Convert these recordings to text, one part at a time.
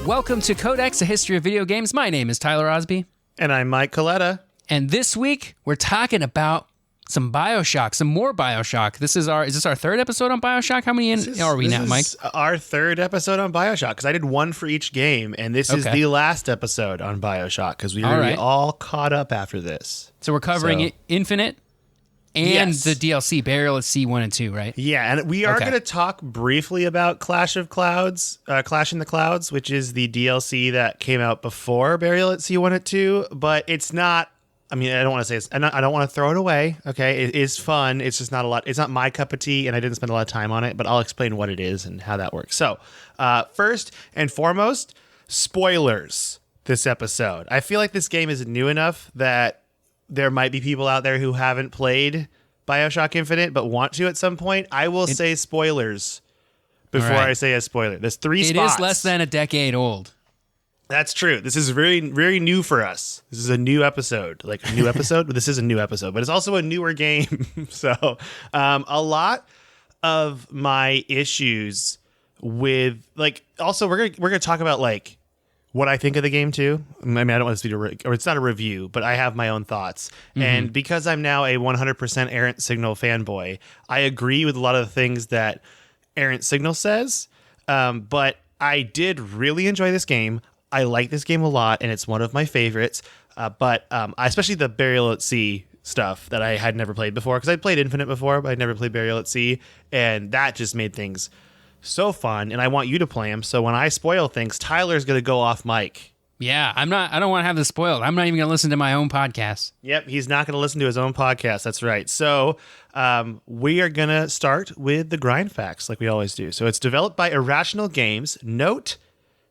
Welcome to Codex, a history of video games. My name is Tyler Osby. And I'm Mike Coletta. And this week, we're talking about some Bioshock, some more Bioshock. Is this our third episode on Bioshock? How many are we now, Mike? Our third episode on Bioshock, because I did one for each game, and this is the last episode on Bioshock, because we were all caught up after this. So we're covering Infinite and the DLC, Burial at Sea 1 and 2, right? Yeah, and we are going to talk briefly about Clash in the Clouds, which is the DLC that came out before Burial at Sea 1 and 2, but it's not, I mean, I don't want to say, I don't want to throw it away, okay? It is fun, it's just not a lot, it's not my cup of tea, and I didn't spend a lot of time on it, but I'll explain what it is and how that works. So, first and foremost, spoilers this episode. I feel like this game is new enough that there might be people out there who haven't played Bioshock Infinite but want to at some point. I will say spoilers before I say a spoiler. There's three spots. It is less than a decade old. That's true. This is very, very new for us. This is a new episode. Like a new episode? This is a new episode, but it's also a newer game. So a lot of my issues with, like, also we're gonna talk about, like, what I think of the game too. I mean, I don't want this to be or it's not a review, but I have my own thoughts. Mm-hmm. And because I'm now a 100% Errant Signal fanboy, I agree with a lot of the things that Errant Signal says. But I did really enjoy this game. I like this game a lot, and it's one of my favorites. But especially the Burial at Sea stuff that I had never played before, because I'd played Infinite before, but I'd never played Burial at Sea, and that just made things so fun, and I want you to play them. So when I spoil things, Tyler's going to go off mic. Yeah, I don't want to have this spoiled. I'm not even going to listen to my own podcast. Yep, he's not going to listen to his own podcast. That's right. So we are going to start with the grind facts like we always do. So it's developed by Irrational Games. Note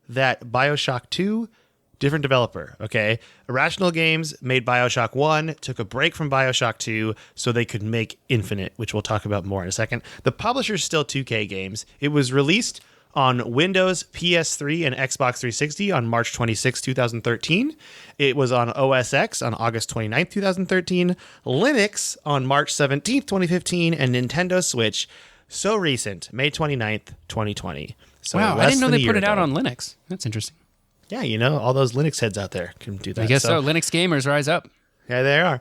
that Bioshock 2, different developer, okay? Irrational Games made Bioshock 1, took a break from Bioshock 2 so they could make Infinite, which we'll talk about more in a second. The publisher's still 2K Games. It was released on Windows, PS3, and Xbox 360 on March 26, 2013. It was on OS X on August 29, 2013, Linux on March 17, 2015, and Nintendo Switch, so recent, May 29th, 2020. So wow, I didn't know they put it out on Linux. That's interesting. Yeah, you know, all those Linux heads out there can do that. I guess so. Linux gamers rise up. Yeah, they are.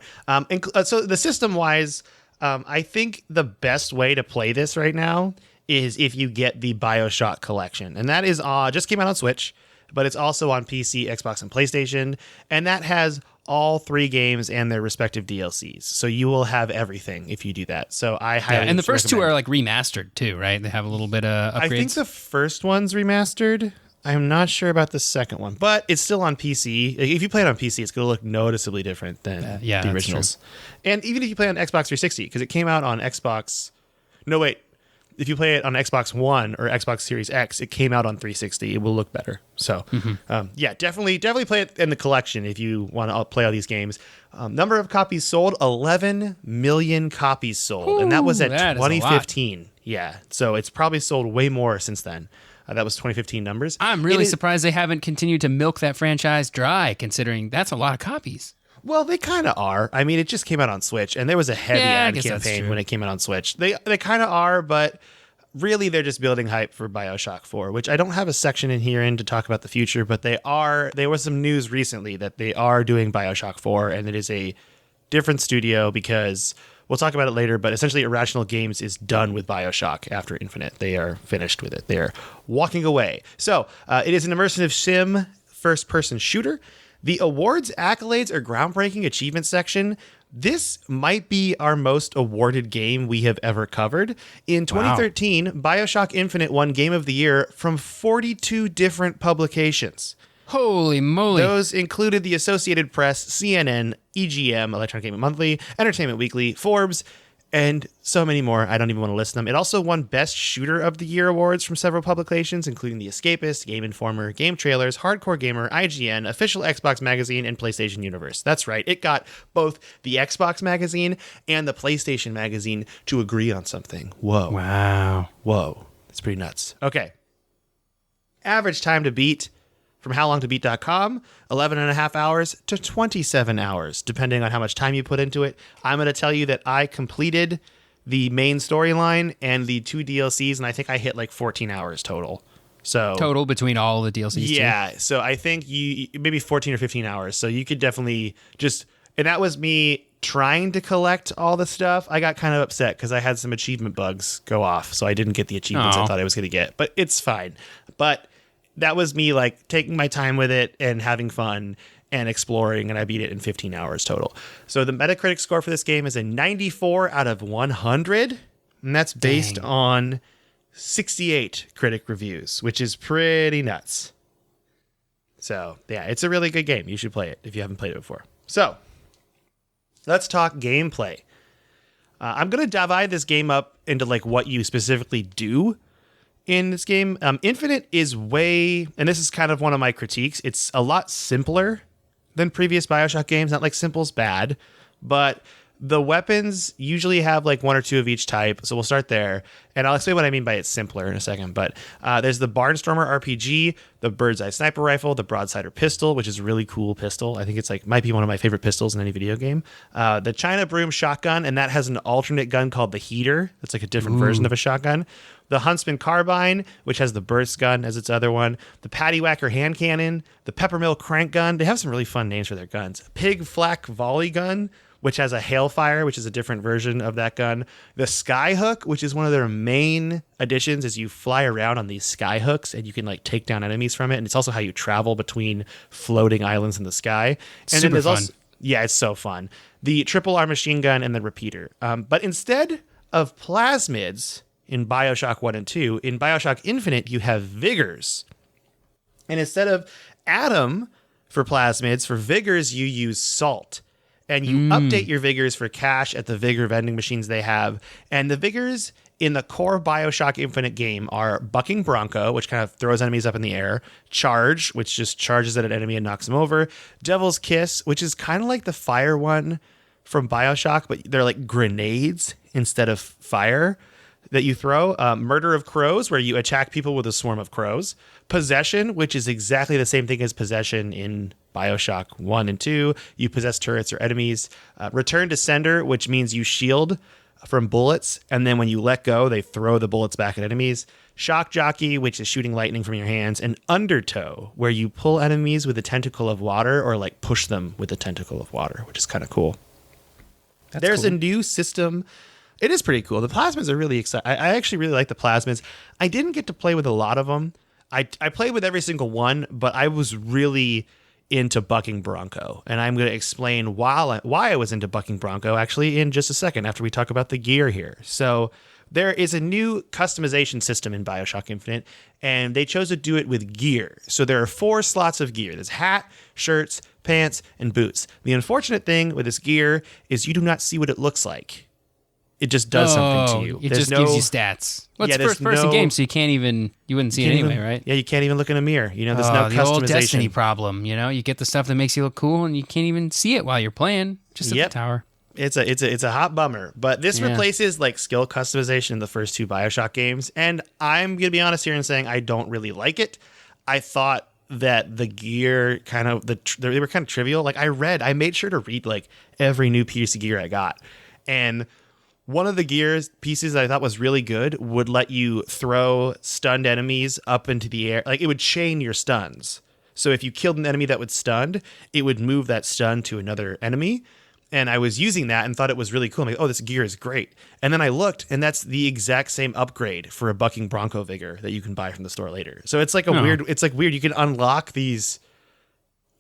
So the system-wise, I think the best way to play this right now is if you get the Bioshock Collection. And that is just came out on Switch, but it's also on PC, Xbox, and PlayStation. And that has all three games and their respective DLCs. So you will have everything if you do that. So I highly and the first two are like remastered too, right? They have a little bit of upgrades. I think the first one's remastered. I'm not sure about the second one, but it's still on PC. If you play it on PC, it's going to look noticeably different than the originals. And even if you play on Xbox 360, because it came out on Xbox... No, wait. If you play it on Xbox One or Xbox Series X, it came out on 360. It will look better. So, definitely play it in the collection if you want to play all these games. Number of copies sold, 11 million copies sold. And that was at 2015. Yeah, so it's probably sold way more since then. That was 2015 numbers. I'm really surprised they haven't continued to milk that franchise dry, considering that's a lot of copies. Well, they kind of are. I mean, it just came out on Switch, and there was a heavy ad campaign when it came out on Switch. They kind of are, but really they're just building hype for Bioshock 4, which I don't have a section in here to talk about the future, but there was some news recently that they are doing Bioshock 4, and it is a different studio because... We'll talk about it later, but essentially Irrational Games is done with Bioshock after Infinite. They are finished with it. They are walking away. So it is an immersive sim first-person shooter. The awards, accolades, or groundbreaking achievement section, this might be our most awarded game we have ever covered. In 2013, Bioshock Infinite won Game of the Year from 42 different publications. Holy moly. Those included the Associated Press, CNN, EGM, Electronic Gaming Monthly, Entertainment Weekly, Forbes, and so many more. I don't even want to list them. It also won Best Shooter of the Year awards from several publications, including The Escapist, Game Informer, Game Trailers, Hardcore Gamer, IGN, Official Xbox Magazine, and PlayStation Universe. That's right. It got both the Xbox Magazine and the PlayStation Magazine to agree on something. Whoa. Wow. Whoa. That's pretty nuts. Okay. Average time to beat from howlongtobeat.com, 11 and a half hours to 27 hours, depending on how much time you put into it. I'm going to tell you that I completed the main storyline and the two DLCs, and I think I hit like 14 hours total. So total between all the DLCs. Yeah. So I think you maybe 14 or 15 hours. So you could definitely just, and that was me trying to collect all the stuff. I got kind of upset because I had some achievement bugs go off. So I didn't get the achievements I thought I was going to get, but it's fine. But that was me like taking my time with it and having fun and exploring, and I beat it in 15 hours total. So the Metacritic score for this game is a 94 out of 100, and that's based on 68 critic reviews, which is pretty nuts. So yeah, it's a really good game. You should play it if you haven't played it before. So let's talk gameplay. I'm going to divide this game up into like what you specifically do in this game. Infinite is way, and this is kind of one of my critiques, it's a lot simpler than previous Bioshock games. Not like simple's bad, but the weapons usually have like one or two of each type. So we'll start there, and I'll explain what I mean by it's simpler in a second. But there's the Barnstormer RPG, the Bird's Eye Sniper Rifle, the Broadsider Pistol, which is a really cool pistol. I think it's like might be one of my favorite pistols in any video game. The China Broom Shotgun, and that has an alternate gun called the Heater. It's like a different version of a shotgun. The Huntsman Carbine, which has the Burst Gun as its other one. The Paddywhacker Hand Cannon. The Peppermill Crank Gun. They have some really fun names for their guns. Pig Flak Volley Gun, which has a Hailfire, which is a different version of that gun. The Skyhook, which is one of their main additions, is you fly around on these skyhooks and you can like take down enemies from it. And it's also how you travel between floating islands in the sky. And then there's fun. Also, yeah, it's so fun. The Triple R Machine Gun and the Repeater. But instead of Plasmids in Bioshock 1 and 2, in Bioshock Infinite, you have Vigors. And instead of Atom for Plasmids, for Vigors, you use Salt. And you update your Vigors for cash at the Vigor vending machines they have. And the Vigors in the core Bioshock Infinite game are Bucking Bronco, which kind of throws enemies up in the air. Charge, which just charges at an enemy and knocks them over. Devil's Kiss, which is kind of like the fire one from Bioshock, but they're like grenades instead of fire that you throw. Murder of Crows, where you attack people with a swarm of crows. Possession, which is exactly the same thing as Possession in Bioshock 1 and 2. You possess turrets or enemies. Return to Sender, which means you shield from bullets, and then when you let go, they throw the bullets back at enemies. Shock Jockey, which is shooting lightning from your hands. And Undertow, where you pull enemies with a tentacle of water or like push them with a tentacle of water, which is kind of cool. There's a new system. It is pretty cool. The Plasmids are really exciting. I actually really like the Plasmids. I didn't get to play with a lot of them. I played with every single one, but I was really into Bucking Bronco. And I'm going to explain why I was into Bucking Bronco actually in just a second after we talk about the gear here. So there is a new customization system in Bioshock Infinite, and they chose to do it with gear. So there are 4 slots of gear. There's hat, shirts, pants, and boots. The unfortunate thing with this gear is you do not see what it looks like. It just does something to you. It just gives you stats. Well, it's first-person game, so you wouldn't see it anyway, right? Yeah, you can't even look in a mirror. You know, there's no customization. The old Destiny problem, you know? You get the stuff that makes you look cool, and you can't even see it while you're playing, just at the tower. It's a hot bummer. But this replaces like skill customization in the first 2 Bioshock games, and I'm going to be honest here and saying I don't really like it. I thought that the gear kind of, they were kind of trivial. Like I made sure to read like every new piece of gear I got, and one of the gear pieces that I thought was really good would let you throw stunned enemies up into the air. Like it would chain your stuns. So if you killed an enemy that was stunned, it would move that stun to another enemy. And I was using that and thought it was really cool. I'm like, oh, this gear is great. And then I looked, and that's the exact same upgrade for a Bucking Bronco Vigor that you can buy from the store later. So it's like weird. You can unlock these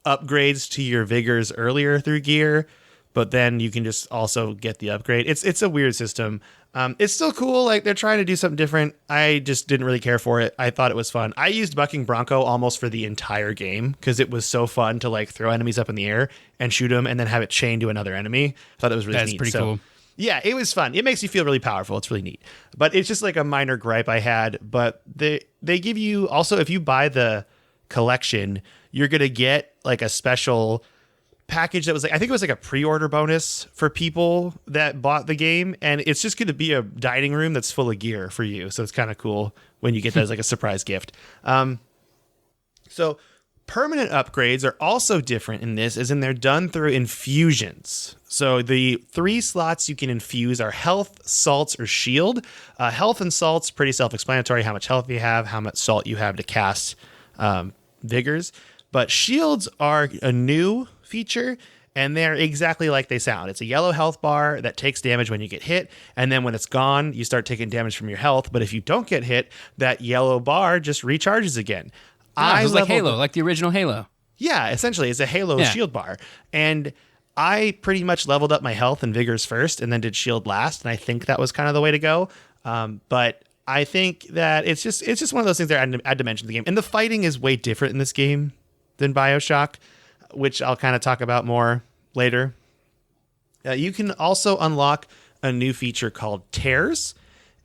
upgrades to your Vigors earlier through gear, but then you can just also get the upgrade. It's a weird system. It's still cool. Like they're trying to do something different. I just didn't really care for it. I thought it was fun. I used Bucking Bronco almost for the entire game because it was so fun to like throw enemies up in the air and shoot them and then have it chain to another enemy. I thought that was really neat. That's pretty cool. Yeah, it was fun. It makes you feel really powerful. It's really neat. But it's just like a minor gripe I had. But they give you also, if you buy the collection, you're going to get like a special package that was like, I think it was like a pre-order bonus for people that bought the game, and it's just going to be a dining room that's full of gear for you. So it's kind of cool when you get that as like a surprise gift. So permanent upgrades are also different in this, as in they're done through infusions. So the 3 slots you can infuse are health, salts, or shield. Health and salts, pretty self-explanatory, how much health you have, how much salt you have to cast Vigors. But shields are a new feature, and they're exactly like they sound. It's a yellow health bar that takes damage when you get hit, and then when it's gone, you start taking damage from your health. But if you don't get hit, that yellow bar just recharges again. It's like Halo, like the original Halo. Yeah, essentially, it's a Halo shield bar. And I pretty much leveled up my health and Vigors first and then did shield last, and I think that was kind of the way to go. But I think that it's just one of those things that I had to mention in the game. And the fighting is way different in this game than Bioshock, which I'll kind of talk about more later. You can also unlock a new feature called Tears,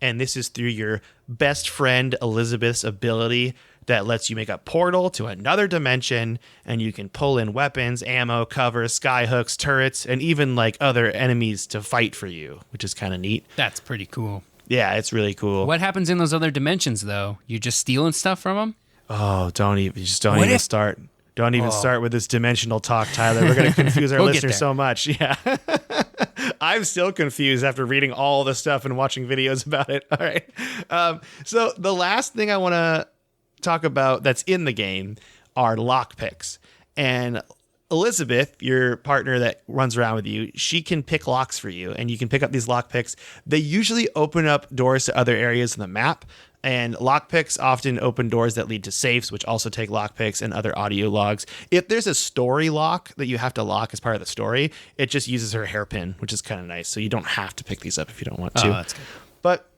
and this is through your best friend Elizabeth's ability that lets you make a portal to another dimension, and you can pull in weapons, ammo, cover, skyhooks, turrets, and even like other enemies to fight for you, which is kind of neat. That's pretty cool. Yeah, it's really cool. What happens in those other dimensions, though? You just stealing stuff from them? Oh, don't even start. Don't even start with this dimensional talk, Tyler. We're going to confuse our listeners so much. Yeah. I'm still confused after reading all the stuff and watching videos about it. All right. So the last thing I want to talk about that's in the game are lockpicks. And Elizabeth, your partner that runs around with you, she can pick locks for you, and you can pick up these lockpicks. They usually open up doors to other areas in the map, and lockpicks often open doors that lead to safes, which also take lockpicks and other audio logs. If there's a story lock that you have to lock as part of the story, it just uses her hairpin, which is kind of nice. So you don't have to pick these up if you don't want to. Oh, that's good. But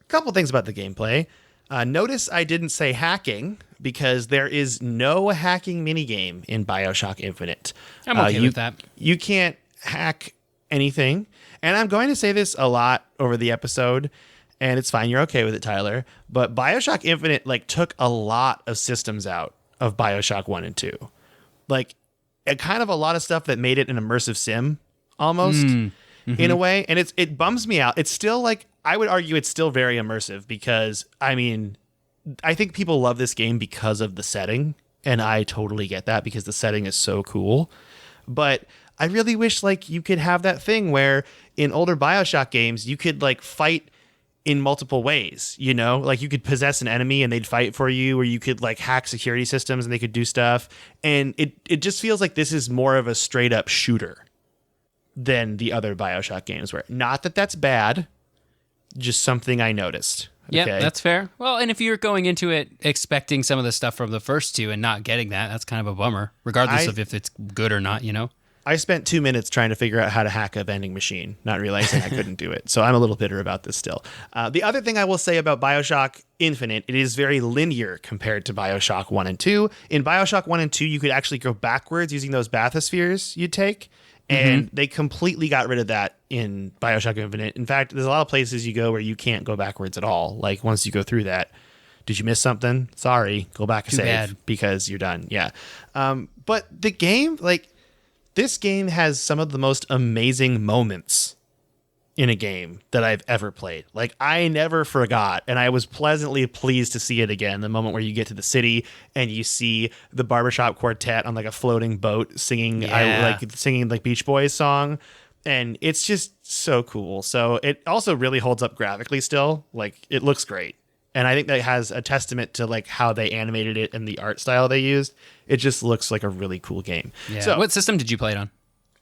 a couple things about the gameplay. Notice I didn't say hacking because there is no hacking minigame in Bioshock Infinite. I'm okay with that. You can't hack anything. And I'm going to say this a lot over the episode, and it's fine. You're okay with it, Tyler. But Bioshock Infinite took a lot of systems out of Bioshock 1 and 2. Kind of a lot of stuff that made it an immersive sim almost in a way. And it bums me out. It's still I would argue it's still very immersive because, I mean, I think people love this game because of the setting, and I totally get that because the setting is so cool. But I really wish you could have that thing where in older Bioshock games, you could fight in multiple ways, you know? You could possess an enemy and they'd fight for you, or you could hack security systems and they could do stuff. And it just feels like this is more of a straight up shooter than the other Bioshock games were. Not that that's bad. Just something I noticed. Yeah, that's fair. Well, and if you're going into it expecting some of the stuff from the first two and not getting that, that's kind of a bummer, regardless of if it's good or not, you know? I spent 2 minutes trying to figure out how to hack a vending machine, not realizing I couldn't do it. So I'm a little bitter about this still. The other thing I will say about Bioshock Infinite, it is very linear compared to Bioshock 1 and 2. In Bioshock 1 and 2, you could actually go backwards using those bathyspheres you'd take. And they completely got rid of that in Bioshock Infinite. In fact, there's a lot of places you go where you can't go backwards at all. Once you go through that, did you miss something? Sorry, go back and save because you're done. Yeah. But the game, this game has some of the most amazing moments in a game that I've ever played. I never forgot, and I was pleasantly pleased to see it again. The moment where you get to the city and you see the barbershop quartet on a floating boat singing, singing Beach Boys song, and it's just so cool. So it also really holds up graphically still. It looks great. And I think that has a testament to how they animated it and the art style they used. It just looks like a really cool game. Yeah. So what system did you play it on?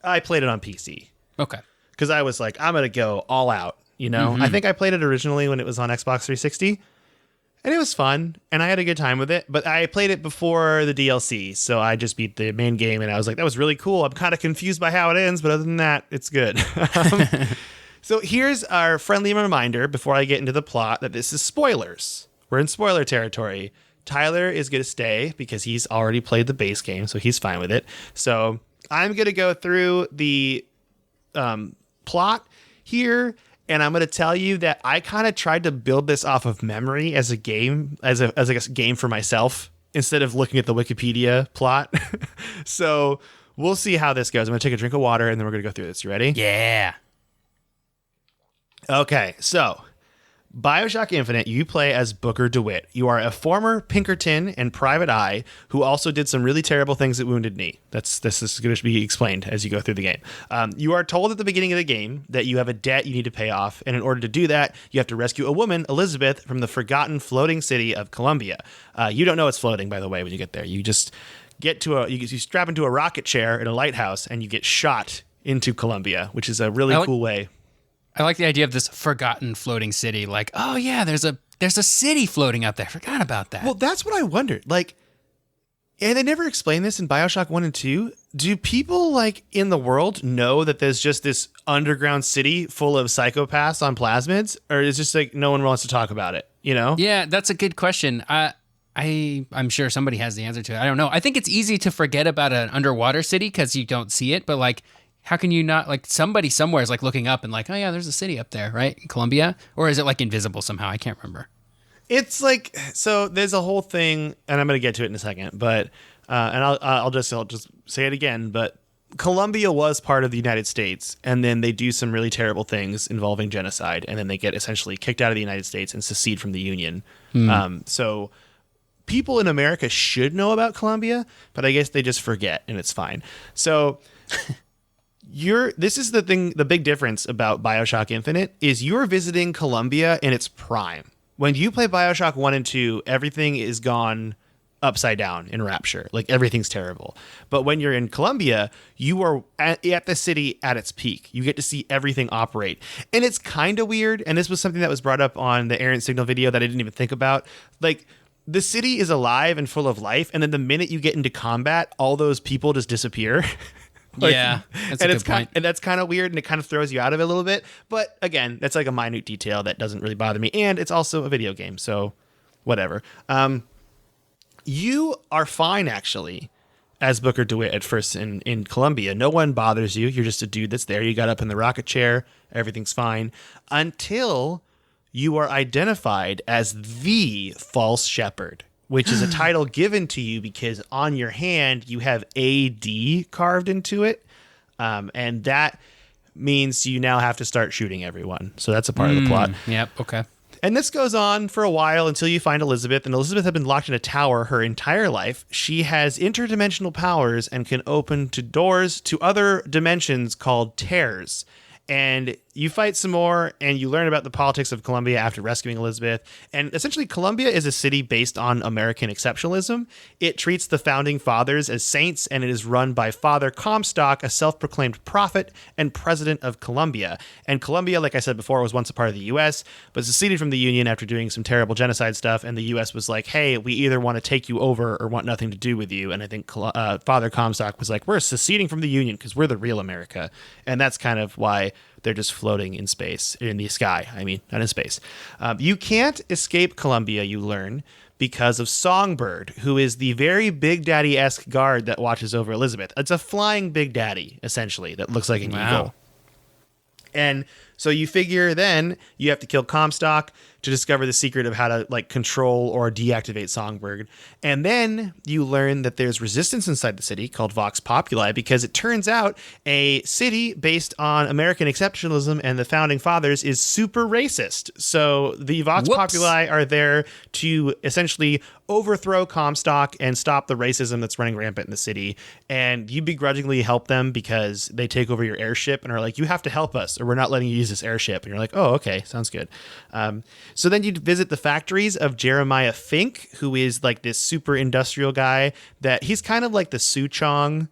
I played it on PC. Okay. Because I was I'm going to go all out, you know? I think I played it originally when it was on Xbox 360, and it was fun, and I had a good time with it, but I played it before the DLC, so I just beat the main game, and I was that was really cool. I'm kind of confused by how it ends, but other than that, it's good. So here's our friendly reminder before I get into the plot that this is spoilers. We're in spoiler territory. Tyler is going to stay because he's already played the base game, so he's fine with it. So I'm going to go through the plot here, and I'm going to tell you that I kind of tried to build this off of memory as a game, as a game for myself, instead of looking at the Wikipedia plot. So we'll see how this goes. I'm going to take a drink of water, and then we're going to go through this. You ready? Yeah. Okay, so Bioshock Infinite, you play as Booker DeWitt. You are a former Pinkerton and Private Eye who also did some really terrible things at Wounded Knee. This is going to be explained as you go through the game. You are told at the beginning of the game that you have a debt you need to pay off, and in order to do that, you have to rescue a woman, Elizabeth, from the forgotten floating city of Columbia. You don't know it's floating, by the way, when you get there. You just get to you strap into a rocket chair in a lighthouse, and you get shot into Columbia, which is a really cool way. I like the idea of this forgotten floating city. Like, oh yeah, there's a city floating out there. Forgot about that. Well, that's what I wondered. Like, and they never explained this in Bioshock 1 and 2. Do people like in the world know that there's just this underground city full of psychopaths on plasmids, or is it just like no one wants to talk about it? You know? Yeah, that's a good question. I'm sure somebody has the answer to it. I don't know. I think it's easy to forget about an underwater city because you don't see it, but like, how can you not, like, somebody somewhere is like looking up and like, oh yeah, there's a city up there, right? In Columbia? Or is it like invisible somehow? I can't remember. It's like, so there's a whole thing, and I'm going to get to it in a second, but, and I'll just say it again, but Columbia was part of the United States, and then they do some really terrible things involving genocide, and then they get essentially kicked out of the United States and secede from the Union. So people in America should know about Columbia, but I guess they just forget, and it's fine. So... This is the thing, the big difference about Bioshock Infinite is you're visiting Columbia in its prime. When you play Bioshock 1 and 2, everything is gone upside down in Rapture. Like, everything's terrible. But when you're in Columbia, you are at the city at its peak. You get to see everything operate. And it's kind of weird, and this was something that was brought up on the Errant Signal video that I didn't even think about. Like, the city is alive and full of life, and then the minute you get into combat, all those people just disappear. Like, yeah, that's a good point. And that's kind of weird, and it kind of throws you out of it a little bit. But again, that's like a minute detail that doesn't really bother me. And it's also a video game, so whatever. You are fine, actually, as Booker DeWitt at first in Columbia. No one bothers you. You're just a dude that's there. You got up in the rocket chair. Everything's fine. Until you are identified as the False Shepherd, which is a title given to you because on your hand you have AD carved into it. And that means you now have to start shooting everyone. So that's a part of the plot. Yep, okay. And this goes on for a while until you find Elizabeth. And Elizabeth had been locked in a tower her entire life. She has interdimensional powers and can open to doors to other dimensions called tears. And you fight some more, and you learn about the politics of Columbia after rescuing Elizabeth. And essentially, Columbia is a city based on American exceptionalism. It treats the founding fathers as saints, and it is run by Father Comstock, a self-proclaimed prophet and president of Columbia. And Columbia, like I said before, was once a part of the U.S., but seceded from the Union after doing some terrible genocide stuff. And the U.S. was like, hey, we either want to take you over or want nothing to do with you. And I think Father Comstock was like, we're seceding from the Union because we're the real America. And that's kind of why they're just floating in space, in the sky. I mean, not in space. You can't escape Columbia, you learn, because of Songbird, who is the very Big Daddy-esque guard that watches over Elizabeth. It's a flying Big Daddy, essentially, that looks like an eagle. And so you figure then you have to kill Comstock to discover the secret of how to like control or deactivate Songbird. And then you learn that there's resistance inside the city called Vox Populi, because it turns out a city based on American exceptionalism and the founding fathers is super racist. So the Vox Populi are there to essentially overthrow Comstock and stop the racism that's running rampant in the city. And you begrudgingly help them because they take over your airship and are like, you have to help us or we're not letting you use this airship. And you're like, oh, okay, sounds good. So then you visit the factories of Jeremiah Fink, who is like this super industrial guy that he's kind of like the Su Chong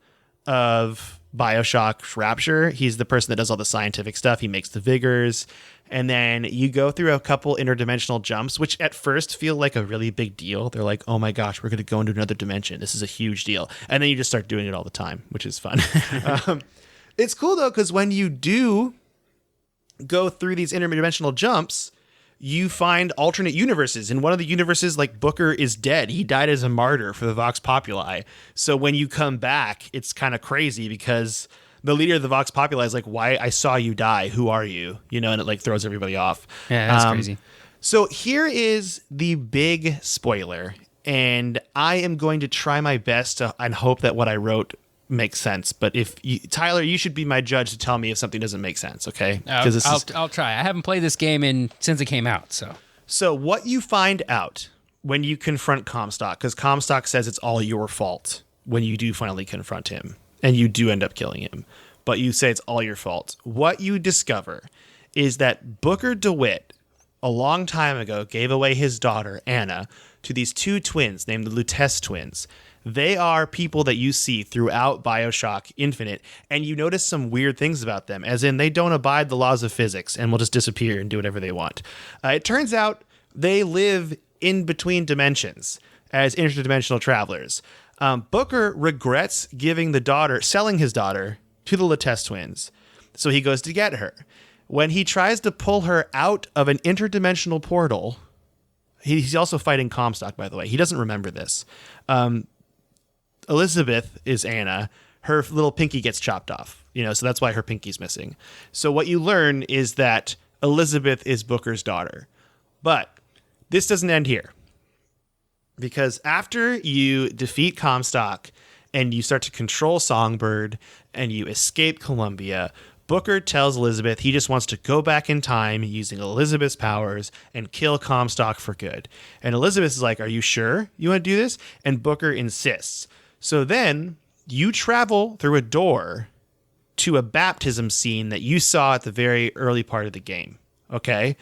of Bioshock Rapture. He's the person that does all the scientific stuff. He makes the Vigors. And then you go through a couple interdimensional jumps, which at first feel like a really big deal. They're like, oh my gosh, we're going to go into another dimension. This is a huge deal. And then you just start doing it all the time, which is fun. It's cool though, because when you do go through these interdimensional jumps, you find alternate universes. In one of the universes, like Booker is dead. He died as a martyr for the Vox Populi. So when you come back, it's kind of crazy because the leader of the Vox Populi is like, why? I saw you die. Who are you? You know, and it like throws everybody off. Yeah, that's crazy. So here is the big spoiler. And I am going to try my best to, and hope that what I wrote makes sense. But Tyler, you should be my judge to tell me if something doesn't make sense, okay? I'll try. I haven't played this game since it came out, so. So what you find out when you confront Comstock, because Comstock says it's all your fault when you do finally confront him, and you do end up killing him, but you say it's all your fault. What you discover is that Booker DeWitt, a long time ago, gave away his daughter, Anna, to these two twins named the Lutece twins. They are people that you see throughout Bioshock Infinite, and you notice some weird things about them, as in they don't abide the laws of physics and will just disappear and do whatever they want. It turns out they live in between dimensions as interdimensional travelers. Booker regrets selling his daughter to the Lutece twins, so he goes to get her. When he tries to pull her out of an interdimensional portal, he's also fighting Comstock, by the way. He doesn't remember this. Elizabeth is Anna. Her little pinky gets chopped off, so that's why her pinky's missing. So what you learn is that Elizabeth is Booker's daughter. But this doesn't end here. Because after you defeat Comstock and you start to control Songbird and you escape Columbia, Booker tells Elizabeth he just wants to go back in time using Elizabeth's powers and kill Comstock for good. And Elizabeth is like, are you sure you want to do this? And Booker insists. So then you travel through a door to a baptism scene that you saw at the very early part of the game. Okay?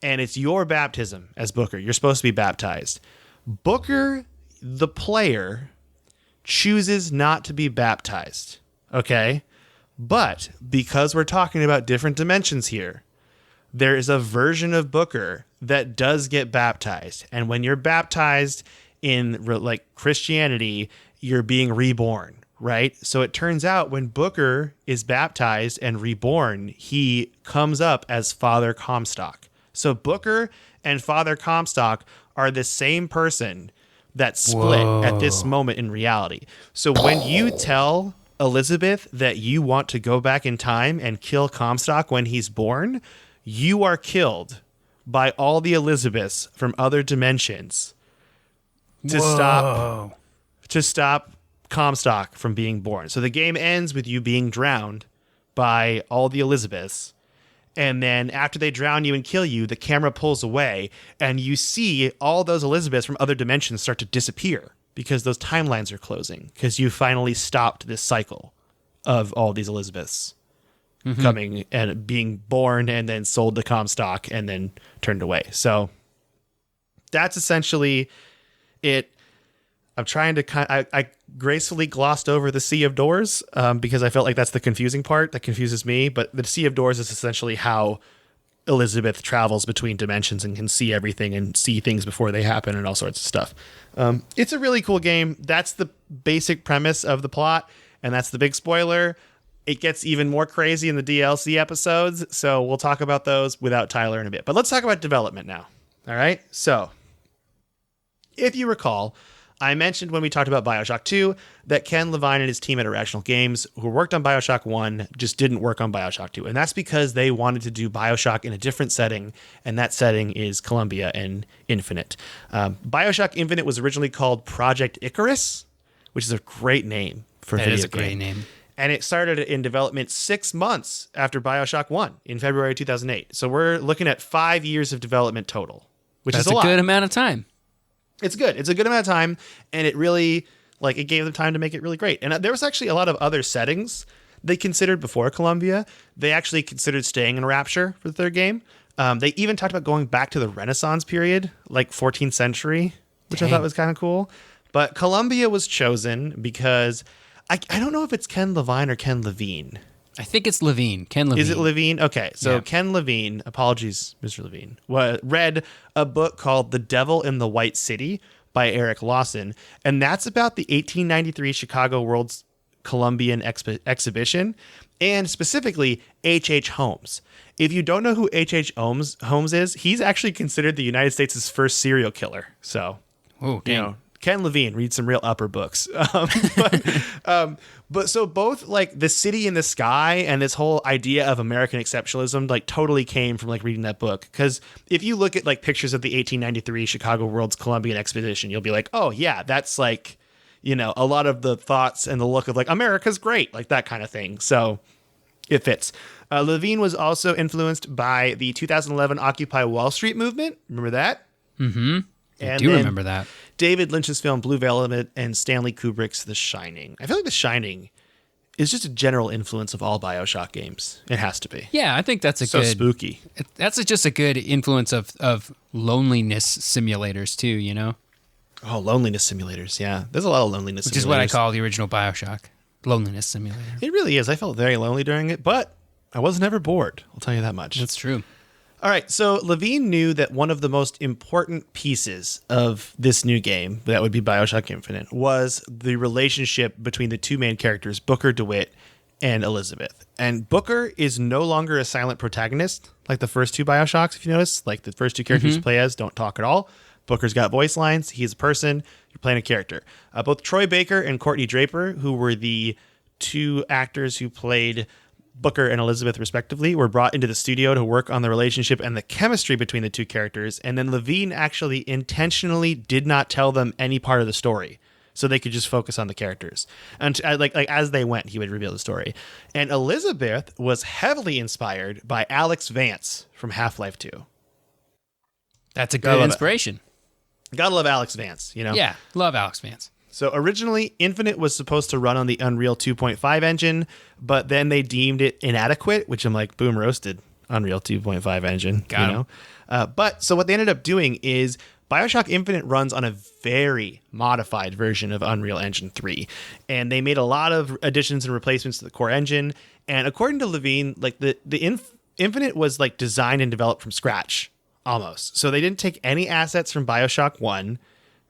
And it's your baptism as Booker. You're supposed to be baptized. Booker, the player, chooses not to be baptized. Okay? But because we're talking about different dimensions here, there is a version of Booker that does get baptized. And when you're baptized in like Christianity, you're being reborn, right? So it turns out when Booker is baptized and reborn, he comes up as Father Comstock. So Booker and Father Comstock are the same person that split at this moment in reality. So when you tell Elizabeth that you want to go back in time and kill Comstock when he's born, you are killed by all the Elizabeths from other dimensions to stop Comstock from being born. So the game ends with you being drowned by all the Elizabeths. And then after they drown you and kill you, the camera pulls away and you see all those Elizabeths from other dimensions start to disappear because those timelines are closing because you finally stopped this cycle of all these Elizabeths coming and being born and then sold to Comstock and then turned away. So that's essentially it. I'm trying to I gracefully glossed over the Sea of Doors because I felt like that's the confusing part that confuses me. But the Sea of Doors is essentially how Elizabeth travels between dimensions and can see everything and see things before they happen and all sorts of stuff. It's a really cool game. That's the basic premise of the plot, and that's the big spoiler. It gets even more crazy in the DLC episodes, so we'll talk about those without Tyler in a bit. But let's talk about development now. All right? So, if you recall, I mentioned when we talked about Bioshock 2 that Ken Levine and his team at Irrational Games, who worked on Bioshock 1, just didn't work on Bioshock 2. And that's because they wanted to do Bioshock in a different setting, and that setting is Columbia and Infinite. Bioshock Infinite was originally called Project Icarus, which is a great name for a video game. It is a great name. And it started in development 6 months after Bioshock 1 in February 2008. So we're looking at 5 years of development total, which is a lot. That's a good amount of time. It's good. It's a good amount of time, and it really, it gave them time to make it really great. And there was actually a lot of other settings they considered before Columbia. They actually considered staying in Rapture for the third game. They even talked about going back to the Renaissance period, like 14th century, which I thought was kind of cool. But Columbia was chosen because I don't know if it's Ken Levine or Ken Levine. I think it's Levine. Ken Levine. Is it Levine? Okay, so Yeah. Ken Levine, apologies, Mr. Levine, read a book called The Devil in the White City by Eric Lawson, and that's about the 1893 Chicago World's Columbian Exhibition, and specifically H.H. Holmes. If you don't know who H.H. Holmes is, he's actually considered the United States' first serial killer. So, Ken Levine reads some real upper books. But so both the City in the Sky and this whole idea of American exceptionalism totally came from reading that book. Because if you look at pictures of the 1893 Chicago World's Columbian Expedition, you'll be like, oh yeah, that's a lot of the thoughts and the look of like America's great, like that kind of thing. So it fits. Levine was also influenced by the 2011 Occupy Wall Street movement. Remember that? Mm-hmm. I And do then remember that. David Lynch's film Blue Velvet and Stanley Kubrick's The Shining. I feel like The Shining is just a general influence of all Bioshock games. It has to be. Yeah, I think that's a So good. spooky. That's just a good influence of loneliness simulators too. Oh, loneliness simulators. Yeah, there's a lot of loneliness simulators. Which is what I call the original Bioshock, loneliness simulator. It really is. I felt very lonely during it, but I was never bored. I'll tell you that much. That's true. All right, so Levine knew that one of the most important pieces of this new game, that would be Bioshock Infinite, was the relationship between the two main characters, Booker DeWitt and Elizabeth. And Booker is no longer a silent protagonist like the first two Bioshocks, if you notice. Like the first two characters you play as don't talk at all. Booker's got voice lines. He's a person. You're playing a character. Both Troy Baker and Courtney Draper, who were the two actors who played Booker and Elizabeth respectively, were brought into the studio to work on the relationship and the chemistry between the two characters. And then Levine actually intentionally did not tell them any part of the story so they could just focus on the characters. And like as they went, he would reveal the story. And Elizabeth was heavily inspired by Alex Vance from Half-Life 2. That's a good inspiration. Gotta love Alex Vance, Yeah, love Alex Vance. So originally, Infinite was supposed to run on the Unreal 2.5 engine, but then they deemed it inadequate, which I'm like, boom, roasted. Unreal 2.5 engine, But so what they ended up doing is Bioshock Infinite runs on a very modified version of Unreal Engine 3, and they made a lot of additions and replacements to the core engine. And according to Levine, like the Infinite was like designed and developed from scratch almost. So they didn't take any assets from Bioshock 1.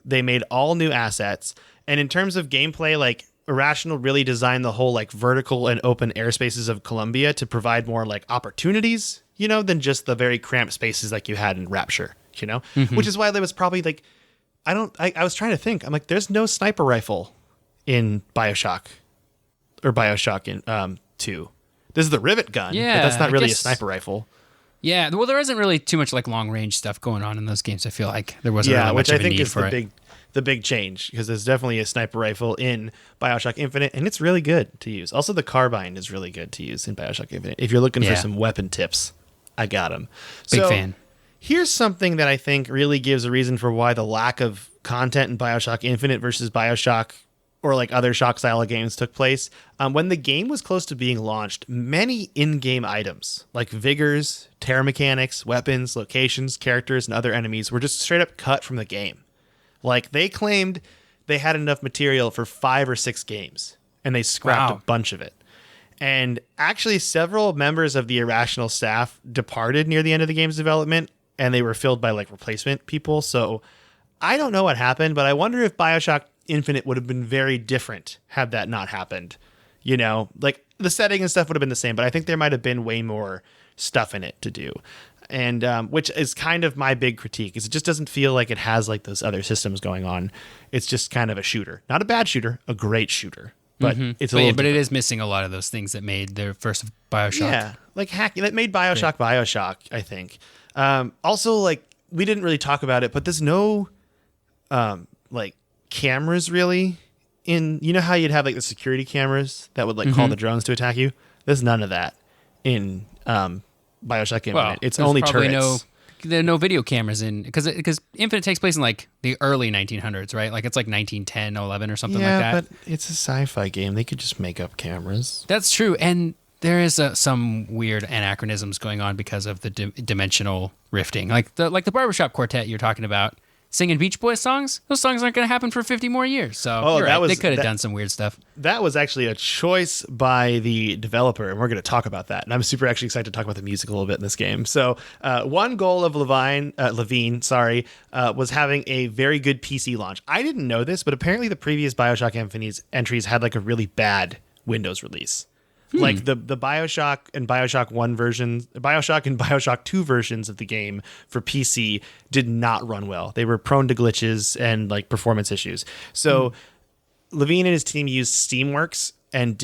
They made all new assets. And in terms of gameplay, like Irrational really designed the whole like vertical and open airspaces of Columbia to provide more like opportunities, than just the very cramped spaces like you had in Rapture, which is why there was probably like, I was trying to think. I'm like, there's no sniper rifle in Bioshock or Bioshock in 2. This is the rivet gun, but that's not really a sniper rifle. Yeah, well, there isn't really too much like long range stuff going on in those games. I feel like there wasn't really much of a need for it. The big change, because there's definitely a sniper rifle in Bioshock Infinite, and it's really good to use. Also, the carbine is really good to use in Bioshock Infinite. If you're looking for some weapon tips, I got them. Big fan. Here's something that I think really gives a reason for why the lack of content in Bioshock Infinite versus Bioshock or like other Shock-style games took place. When the game was close to being launched, many in-game items like Vigors, terror mechanics, weapons, locations, characters, and other enemies were just straight up cut from the game. Like, they claimed they had enough material for 5 or 6 games, and they scrapped a bunch of it. And actually, several members of the Irrational staff departed near the end of the game's development, and they were filled by, like, replacement people. So I don't know what happened, but I wonder if Bioshock Infinite would have been very different had that not happened. Like, the setting and stuff would have been the same, but I think there might have been way more stuff in it to do. And which is kind of my big critique, is it just doesn't feel like it has like those other systems going on. It's just kind of a shooter, not a bad shooter, a great shooter, but it's but it is missing a lot of those things that made the first Bioshock. Yeah, like hacking that made Bioshock Bioshock, I think. Also, like, we didn't really talk about it, but there's no like cameras really in. You know how you'd have like the security cameras that would like call the drones to attack you? There's none of that in Bioshock Infinite. Well, it's only turrets. There are no video cameras in because Infinite takes place in like the early 1900s, right? Like it's like 1910, 11 or something like that. Yeah, but it's a sci-fi game. They could just make up cameras. That's true, and there is some weird anachronisms going on because of the dimensional rifting, like the barbershop quartet you're talking about. Singing Beach Boys songs, those songs aren't going to happen for 50 more years. So they could have done some weird stuff. That was actually a choice by the developer, and we're going to talk about that. And I'm super actually excited to talk about the music a little bit in this game. So one goal of Levine, was having a very good PC launch. I didn't know this, but apparently the previous Bioshock Infinite entries had like a really bad Windows release. Like the Bioshock and Bioshock 1 versions, Bioshock and Bioshock 2 versions of the game for PC did not run well. They were prone to glitches and like performance issues. So Levine and his team used Steamworks and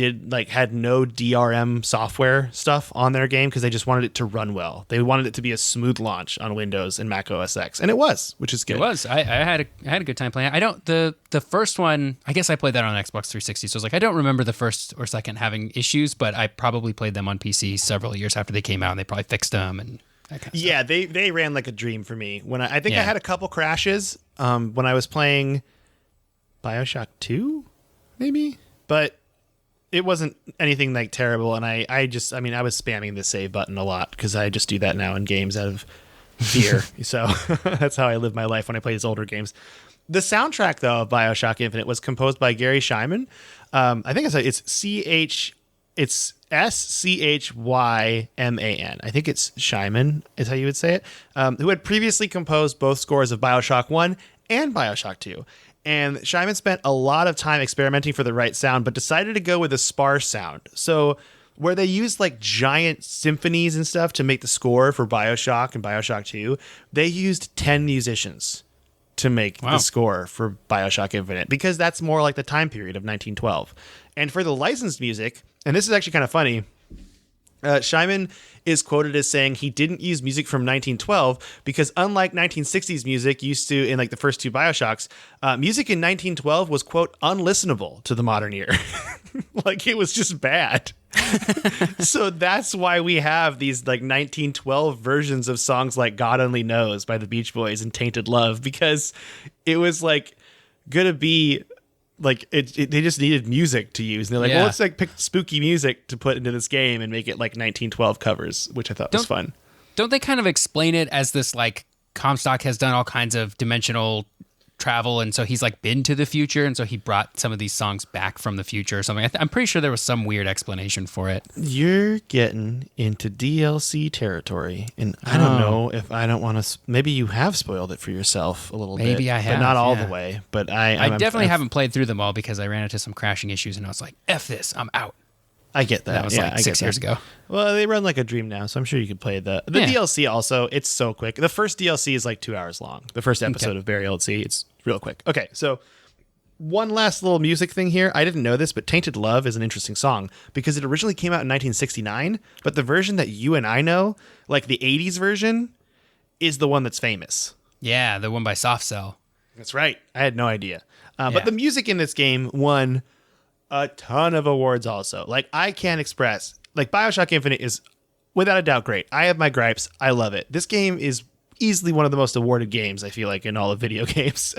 had no DRM software stuff on their game because they just wanted it to run well. They wanted it to be a smooth launch on Windows and Mac OS X, and it was, which is good. It was. I had a good time playing. I don't the first one. I guess I played that on Xbox 360, so I was like, I don't remember the first or second having issues, but I probably played them on PC several years after they came out, and they probably fixed them and that kind of stuff. They ran like a dream for me. When I think I had a couple crashes when I was playing Bioshock 2, maybe, but it wasn't anything like terrible. And I was spamming the save button a lot because I just do that now in games out of fear. So that's how I live my life when I play these older games. The soundtrack, though, of Bioshock Infinite was composed by Gary Scheinman. I think it's Schymman. I think it's Scheinman is how you would say it. Who had previously composed both scores of Bioshock 1 and Bioshock 2. And Scheinman spent a lot of time experimenting for the right sound, but decided to go with a sparse sound. So where they used like giant symphonies and stuff to make the score for Bioshock and Bioshock 2, they used 10 musicians to make the score for Bioshock Infinite, because that's more like the time period of 1912. And for the licensed music, and this is actually kind of funny, Scheinman is quoted as saying he didn't use music from 1912 because, unlike 1960s music used to in like the first two Bioshocks, music in 1912 was, quote, unlistenable to the modern ear. Like, it was just bad. So that's why we have these like 1912 versions of songs like God Only Knows by the Beach Boys and Tainted Love, because it was like gonna be like they just needed music to use, and they're like, well, let's like pick spooky music to put into this game and make it like 1912 covers, which I thought was fun. Don't they kind of explain it as this like Comstock has done all kinds of dimensional travel, and so he's like been to the future, and so he brought some of these songs back from the future or something? I'm pretty sure there was some weird explanation for it. You're getting into DLC territory, and I don't know if I don't want to. Maybe you have spoiled it for yourself a little bit. Maybe I have, but not all the way. But I definitely haven't played through them all because I ran into some crashing issues, and I was like, "F this, I'm out." I get that. That was like 6 years ago. Well, they run like a dream now, so I'm sure you could play the DLC also. It's so quick. The first DLC is like 2 hours long. The first episode of Burial at Sea, it's real quick. Okay, so one last little music thing here. I didn't know this, but Tainted Love is an interesting song because it originally came out in 1969, but the version that you and I know, like the 80s version, is the one that's famous. Yeah, the one by Soft Cell. That's right. I had no idea. But the music in this game won a ton of awards also. Like, I can't express, like, Bioshock Infinite is without a doubt great. I have my gripes. I love it. This game is easily one of the most awarded games, I feel like, in all of video games.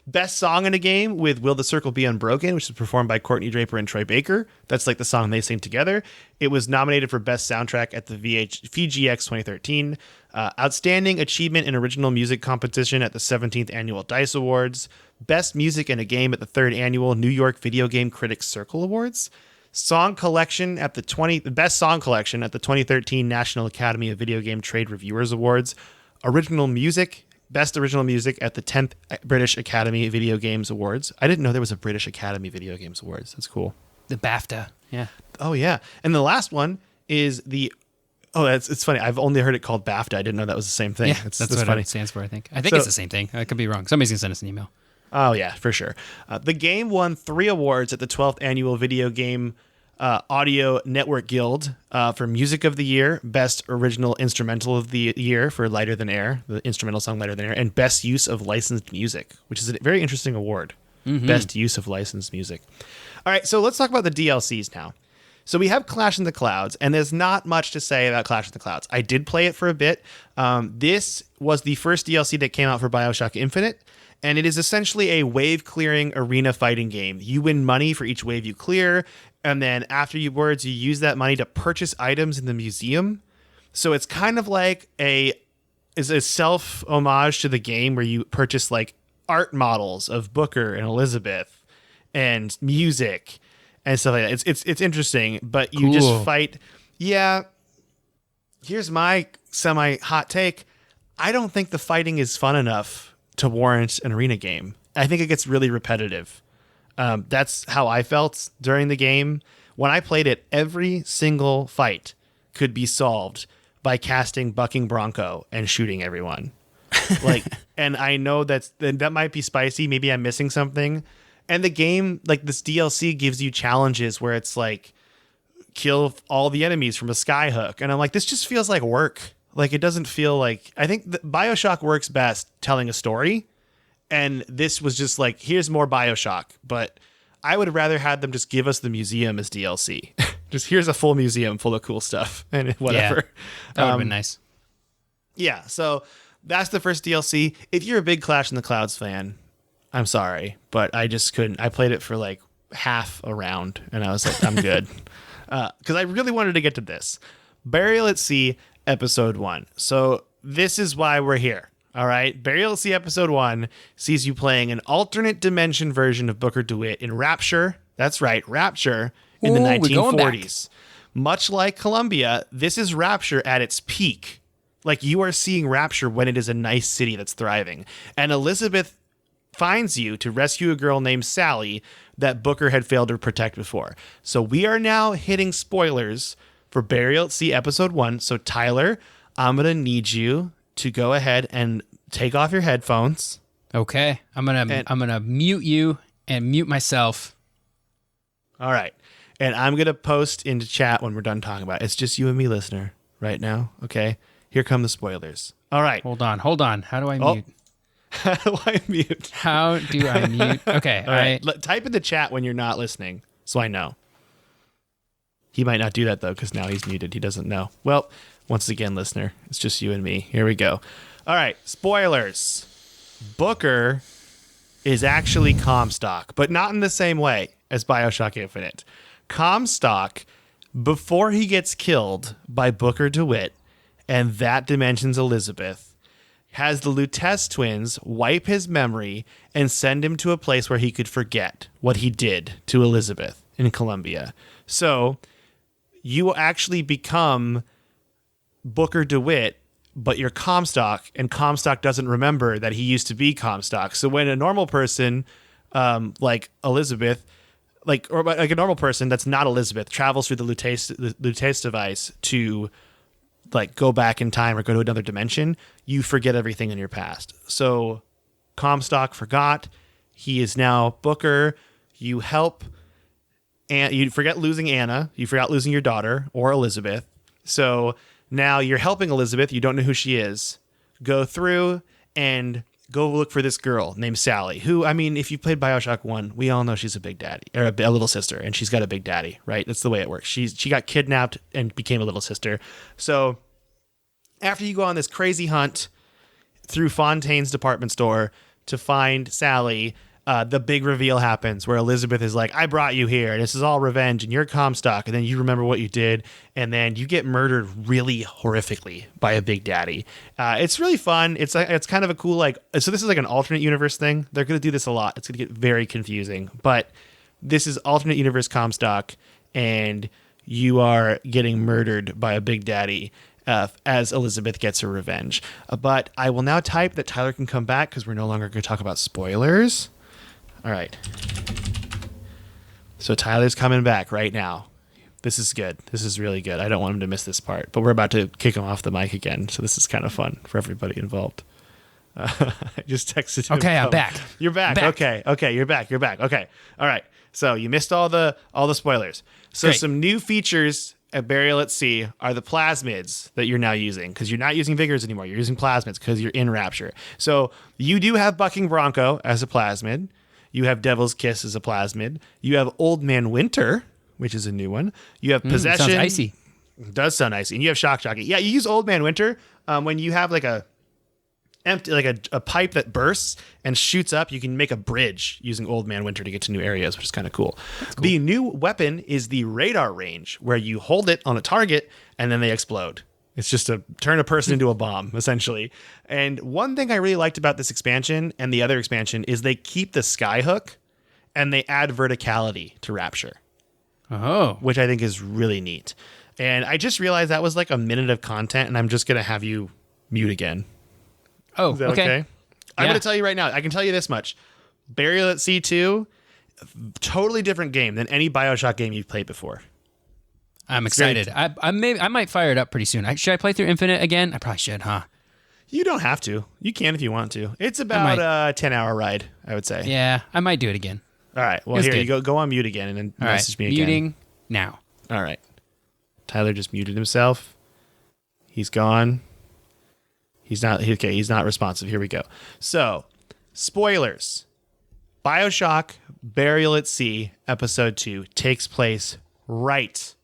Best song in a game with Will the Circle Be Unbroken, which is performed by Courtney Draper and Troy Baker. That's like the song they sing together. It was nominated for Best Soundtrack at the VGX 2013. Outstanding Achievement in Original Music Competition at the 17th Annual DICE Awards. Best Music in a Game at the 3rd Annual New York Video Game Critics Circle Awards. Song Collection at the Best Song Collection at the 2013 National Academy of Video Game Trade Reviewers Awards. Best Original Music at the 10th British Academy Video Games Awards. I didn't know there was a British Academy Video Games Awards. That's cool. The BAFTA. Yeah. Oh, yeah. And the last one is it's funny. I've only heard it called BAFTA. I didn't know that was the same thing. Yeah, that's what funny. It stands for, I think. I think it's the same thing. I could be wrong. Somebody's going to send us an email. Oh, yeah, for sure. The game won 3 awards at the 12th Annual Video Game Audio Network Guild for Music of the Year, Best Original Instrumental of the Year for Lighter Than Air, the instrumental song Lighter Than Air, and Best Use of Licensed Music, which is a very interesting award. Mm-hmm. Best Use of Licensed Music. All right, so let's talk about the DLCs now. So we have Clash in the Clouds, and there's not much to say about Clash in the Clouds. I did play it for a bit. This was the first DLC that came out for Bioshock Infinite, and it is essentially a wave-clearing arena fighting game. You win money for each wave you clear, and then afterwards you use that money to purchase items in the museum. So it's kind of like a self-homage to the game where you purchase like art models of Booker and Elizabeth and music and stuff like that. It's interesting, but you just fight. Yeah. Here's my semi-hot take. I don't think the fighting is fun enough to warrant an arena game. I think it gets really repetitive. That's how I felt during the game. When I played it, every single fight could be solved by casting Bucking Bronco and shooting everyone. And I know that might be spicy. Maybe I'm missing something. And the game, like this DLC gives you challenges where it's like, kill all the enemies from a skyhook. And I'm like, this just feels like work. Like, it doesn't feel like, I think that Bioshock works best telling a story. And this was just like, here's more Bioshock. But I would have rather had them just give us the museum as DLC. Just here's a full museum full of cool stuff and whatever. Yeah, that would have been nice. Yeah, so that's the first DLC. If you're a big Clash in the Clouds fan, I'm sorry, but I just couldn't. I played it for like half a round, and I was like, I'm good. Because I really wanted to get to this. Burial at Sea, Episode 1. So this is why we're here. All right, Burial at Sea Episode 1 sees you playing an alternate dimension version of Booker DeWitt in Rapture. That's right, Rapture in the 1940s. Much like Columbia, this is Rapture at its peak. Like, you are seeing Rapture when it is a nice city that's thriving. And Elizabeth finds you to rescue a girl named Sally that Booker had failed to protect before. So we are now hitting spoilers for Burial at Sea Episode 1. So Tyler, I'm going to need you to go ahead and take off your headphones. Okay. I'm gonna mute you and mute myself. All right. And I'm going to post into chat when we're done talking about it. It's just you and me, listener, right now. Okay. Here come the spoilers. All right. Hold on. How do I mute? How do I mute? How do I mute? Okay. All right. Type in the chat when you're not listening so I know. He might not do that, though, because now he's muted. He doesn't know. Well, once again, listener, it's just you and me. Here we go. All right. Spoilers. Booker is actually Comstock, but not in the same way as Bioshock Infinite. Comstock, before he gets killed by Booker DeWitt and that dimension's Elizabeth, has the Lutece twins wipe his memory and send him to a place where he could forget what he did to Elizabeth in Columbia. So you actually become Booker DeWitt, but you're Comstock, and Comstock doesn't remember that he used to be Comstock. So when a normal person, like Elizabeth, or a normal person that's not Elizabeth, travels through the Lutece device to like go back in time or go to another dimension, you forget everything in your past. So Comstock forgot. He is now Booker. You help, and you forget losing Anna. You forgot losing your daughter or Elizabeth. So now you're helping Elizabeth. You don't know who she is. Go through and go look for this girl named Sally, who, I mean, if you played Bioshock 1, we all know she's a big daddy, or a little sister, and she's got a big daddy, right? That's the way it works. She got kidnapped and became a little sister. So after you go on this crazy hunt through Fontaine's department store to find Sally, the big reveal happens where Elizabeth is like, I brought you here, and this is all revenge, and you're Comstock, and then you remember what you did, and then you get murdered really horrifically by a big daddy. It's really fun. It's kind of a cool, so this is like an alternate universe thing. They're going to do this a lot. It's going to get very confusing, but this is alternate universe Comstock, and you are getting murdered by a big daddy as Elizabeth gets her revenge. But I will now type that Tyler can come back because we're no longer going to talk about spoilers. All right. So Tyler's coming back right now. This is good. This is really good. I don't want him to miss this part, but we're about to kick him off the mic again. So this is kind of fun for everybody involved. I just texted him. Okay, I'm back. You're back. Okay, you're back. Okay. All right. So you missed all the spoilers. So Great. Some new features at Burial at Sea are the plasmids that you're now using, because you're not using Vigors anymore. You're using plasmids because you're in Rapture. So you do have Bucking Bronco as a plasmid. You have Devil's Kiss as a plasmid. You have Old Man Winter, which is a new one. You have Possession. Sounds icy. It does sound icy. And you have Shock Jockey. Yeah, you use Old Man Winter when you have like a pipe that bursts and shoots up. You can make a bridge using Old Man Winter to get to new areas, which is kind of cool. The new weapon is the radar range, where you hold it on a target and then they explode. It's just to turn a person into a bomb, essentially. And one thing I really liked about this expansion and the other expansion is they keep the skyhook and they add verticality to Rapture. Oh. Which I think is really neat. And I just realized that was like a minute of content, and I'm just going to have you mute again. Oh, is that okay? I'm going to tell you right now. I can tell you this much. Burial at Sea 2, totally different game than any Bioshock game you've played before. I'm excited. I might fire it up pretty soon. Should I play through Infinite again? I probably should, huh? You don't have to. You can if you want to. It's about a 10-hour ride, I would say. Yeah, I might do it again. All right. Well, was here good. you go. Go on mute again and then All message right, me again. muting now. All right. Tyler just muted himself. He's gone. He's not responsive. Here we go. So, spoilers. Bioshock Burial at Sea, Episode 2, takes place right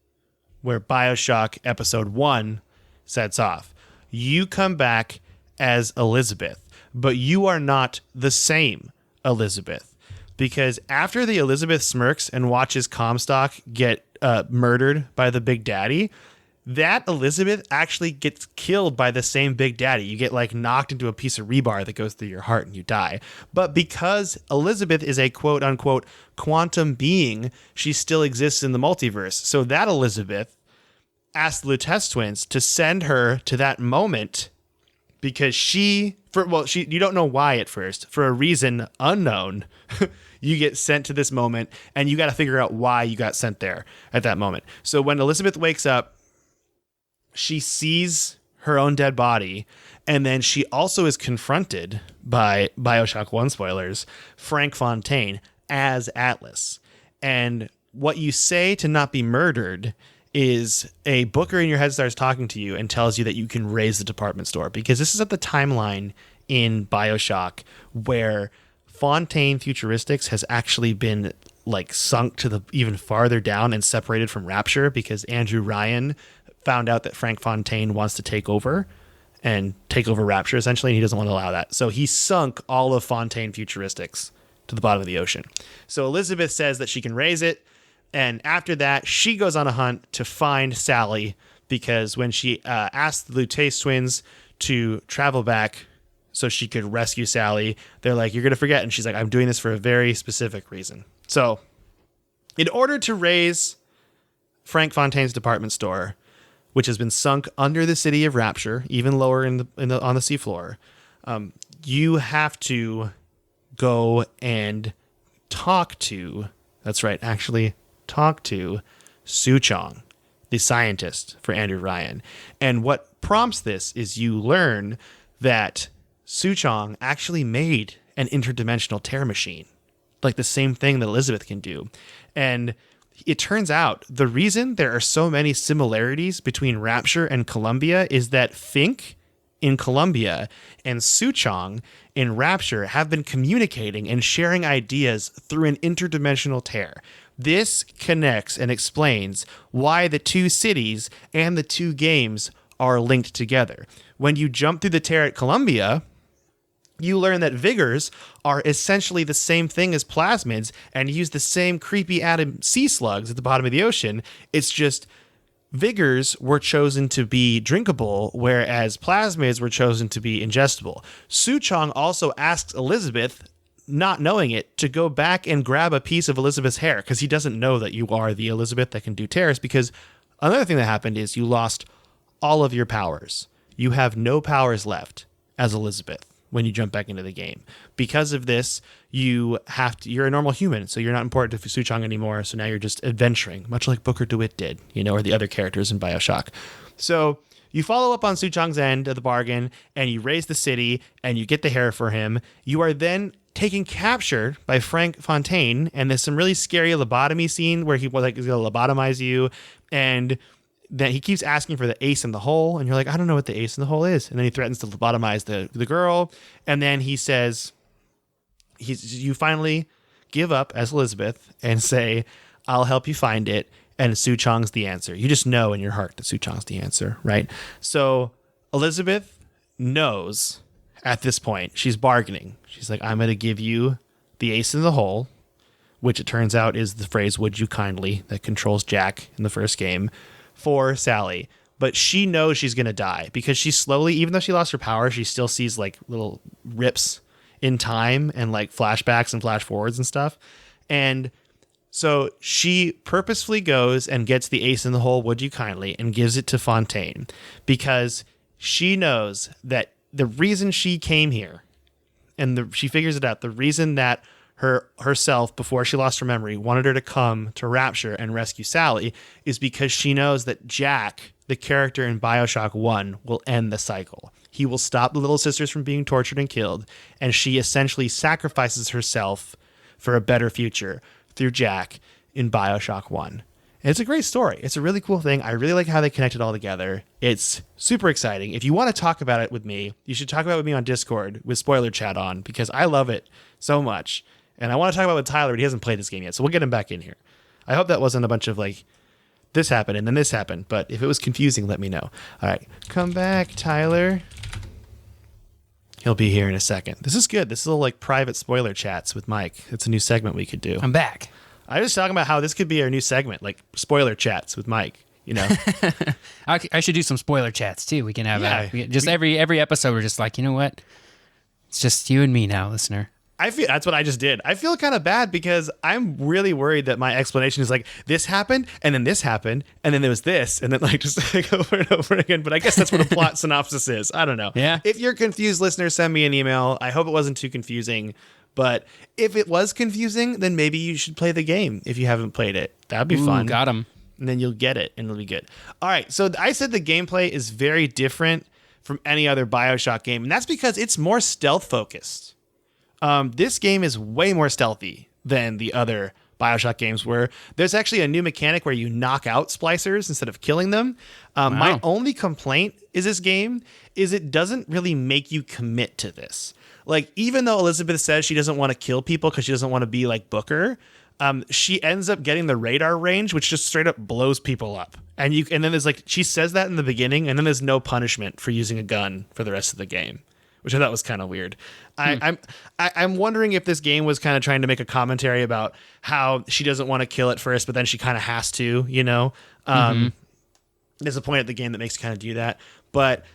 where Bioshock Episode 1 sets off. You come back as Elizabeth, but you are not the same Elizabeth. Because after the Elizabeth smirks and watches Comstock get murdered by the Big Daddy, that Elizabeth actually gets killed by the same Big Daddy. You get like knocked into a piece of rebar that goes through your heart and you die. But because Elizabeth is a quote unquote quantum being, she still exists in the multiverse. So that Elizabeth asked the Lutece twins to send her to that moment because you don't know why at first. For a reason unknown, you get sent to this moment and you got to figure out why you got sent there at that moment. So when Elizabeth wakes up, she sees her own dead body, and then she also is confronted by Bioshock 1 spoilers, Frank Fontaine as Atlas. And what you say to not be murdered is a booker in your head starts talking to you and tells you that you can raise the department store, because this is at the timeline in Bioshock where Fontaine Futuristics has actually been like sunk to the even farther down and separated from Rapture because Andrew Ryan found out that Frank Fontaine wants to take over Rapture essentially, and he doesn't want to allow that. So he sunk all of Fontaine Futuristics to the bottom of the ocean. So Elizabeth says that she can raise it, and after that, she goes on a hunt to find Sally, because when she asked the Lutece twins to travel back so she could rescue Sally, they're like, you're going to forget. And she's like, I'm doing this for a very specific reason. So in order to raise Frank Fontaine's department store, which has been sunk under the city of Rapture, even lower on the seafloor, you have to go and talk to Suchong, the scientist for Andrew Ryan. And what prompts this is you learn that Suchong actually made an interdimensional tear machine, like the same thing that Elizabeth can do. And it turns out the reason there are so many similarities between Rapture and Columbia is that Fink in Columbia and Suchong in Rapture have been communicating and sharing ideas through an interdimensional tear. This connects and explains why the two cities and the two games are linked together. When you jump through the tear at Columbia, you learn that Vigors are essentially the same thing as Plasmids and use the same creepy atom sea slugs at the bottom of the ocean. It's just Vigors were chosen to be drinkable, whereas Plasmids were chosen to be ingestible. Suchong also asks Elizabeth, not knowing it, to go back and grab a piece of Elizabeth's hair, because he doesn't know that you are the Elizabeth that can do tears, because another thing that happened is you lost all of your powers. You have no powers left as Elizabeth when you jump back into the game. Because of this, you're a normal human, so you're not important to Suchong anymore, so now you're just adventuring, much like Booker DeWitt did, or the other characters in Bioshock. So you follow up on Suchong's end of the bargain, and you raise the city, and you get the hair for him. You are then taken captured by Frank Fontaine, and there's some really scary lobotomy scene where he was like, he's going to lobotomize you, and then he keeps asking for the ace in the hole, and you're like, I don't know what the ace in the hole is. And then he threatens to lobotomize the girl, and then he says, you finally give up as Elizabeth and say, I'll help you find it, and Suchong's the answer. You just know in your heart that Suchong's the answer, right? So Elizabeth knows at this point, she's bargaining. She's like, I'm going to give you the ace in the hole, which it turns out is the phrase, would you kindly, that controls Jack in the first game, for Sally. But she knows she's going to die because she slowly, even though she lost her power, she still sees like little rips in time and like flashbacks and flash forwards and stuff. And so she purposefully goes and gets the ace in the hole, would you kindly, and gives it to Fontaine because she knows that the reason she came here, and she figures it out, the reason that herself, before she lost her memory, wanted her to come to Rapture and rescue Sally is because she knows that Jack, the character in Bioshock 1, will end the cycle. He will stop the little sisters from being tortured and killed, and she essentially sacrifices herself for a better future through Jack in Bioshock 1. And it's a great story. It's a really cool thing. I really like how they connect it all together. It's super exciting. If you want to talk about it with me, you should talk about it with me on Discord with spoiler chat on, because I love it so much. And I want to talk about it with Tyler, but he hasn't played this game yet, so we'll get him back in here. I hope that wasn't a bunch of like, this happened and then this happened, but if it was confusing, let me know. All right, come back, Tyler. He'll be here in a second. This is good. This is little like private spoiler chats with Mike. It's a new segment we could do. I'm back. I was talking about how this could be our new segment, like spoiler chats with Mike. You know, I should do some spoiler chats too. We can have every episode. We're just like, you know what? It's just you and me now, listener. I feel that's what I just did. I feel kind of bad because I'm really worried that my explanation is like this happened and then this happened and then there was this and then like just like over and over again. But I guess that's what a plot synopsis is. I don't know. Yeah. If you're confused, listener, send me an email. I hope it wasn't too confusing. But if it was confusing, then maybe you should play the game if you haven't played it. That'd be fun. Got him. And then you'll get it and it'll be good. All right. So I said the gameplay is very different from any other Bioshock game. And that's because it's more stealth focused. This game is way more stealthy than the other Bioshock games, where there's actually a new mechanic where you knock out splicers instead of killing them. Wow. My only complaint is this game is it doesn't really make you commit to this. Like, even though Elizabeth says she doesn't want to kill people because she doesn't want to be like Booker, she ends up getting the radar range, which just straight up blows people up. And then there's like, she says that in the beginning, and then there's no punishment for using a gun for the rest of the game, which I thought was kind of weird. I'm wondering if this game was kind of trying to make a commentary about how she doesn't want to kill it first, but then she kind of has to, you know? There's a point at the game that makes you kind of do that. But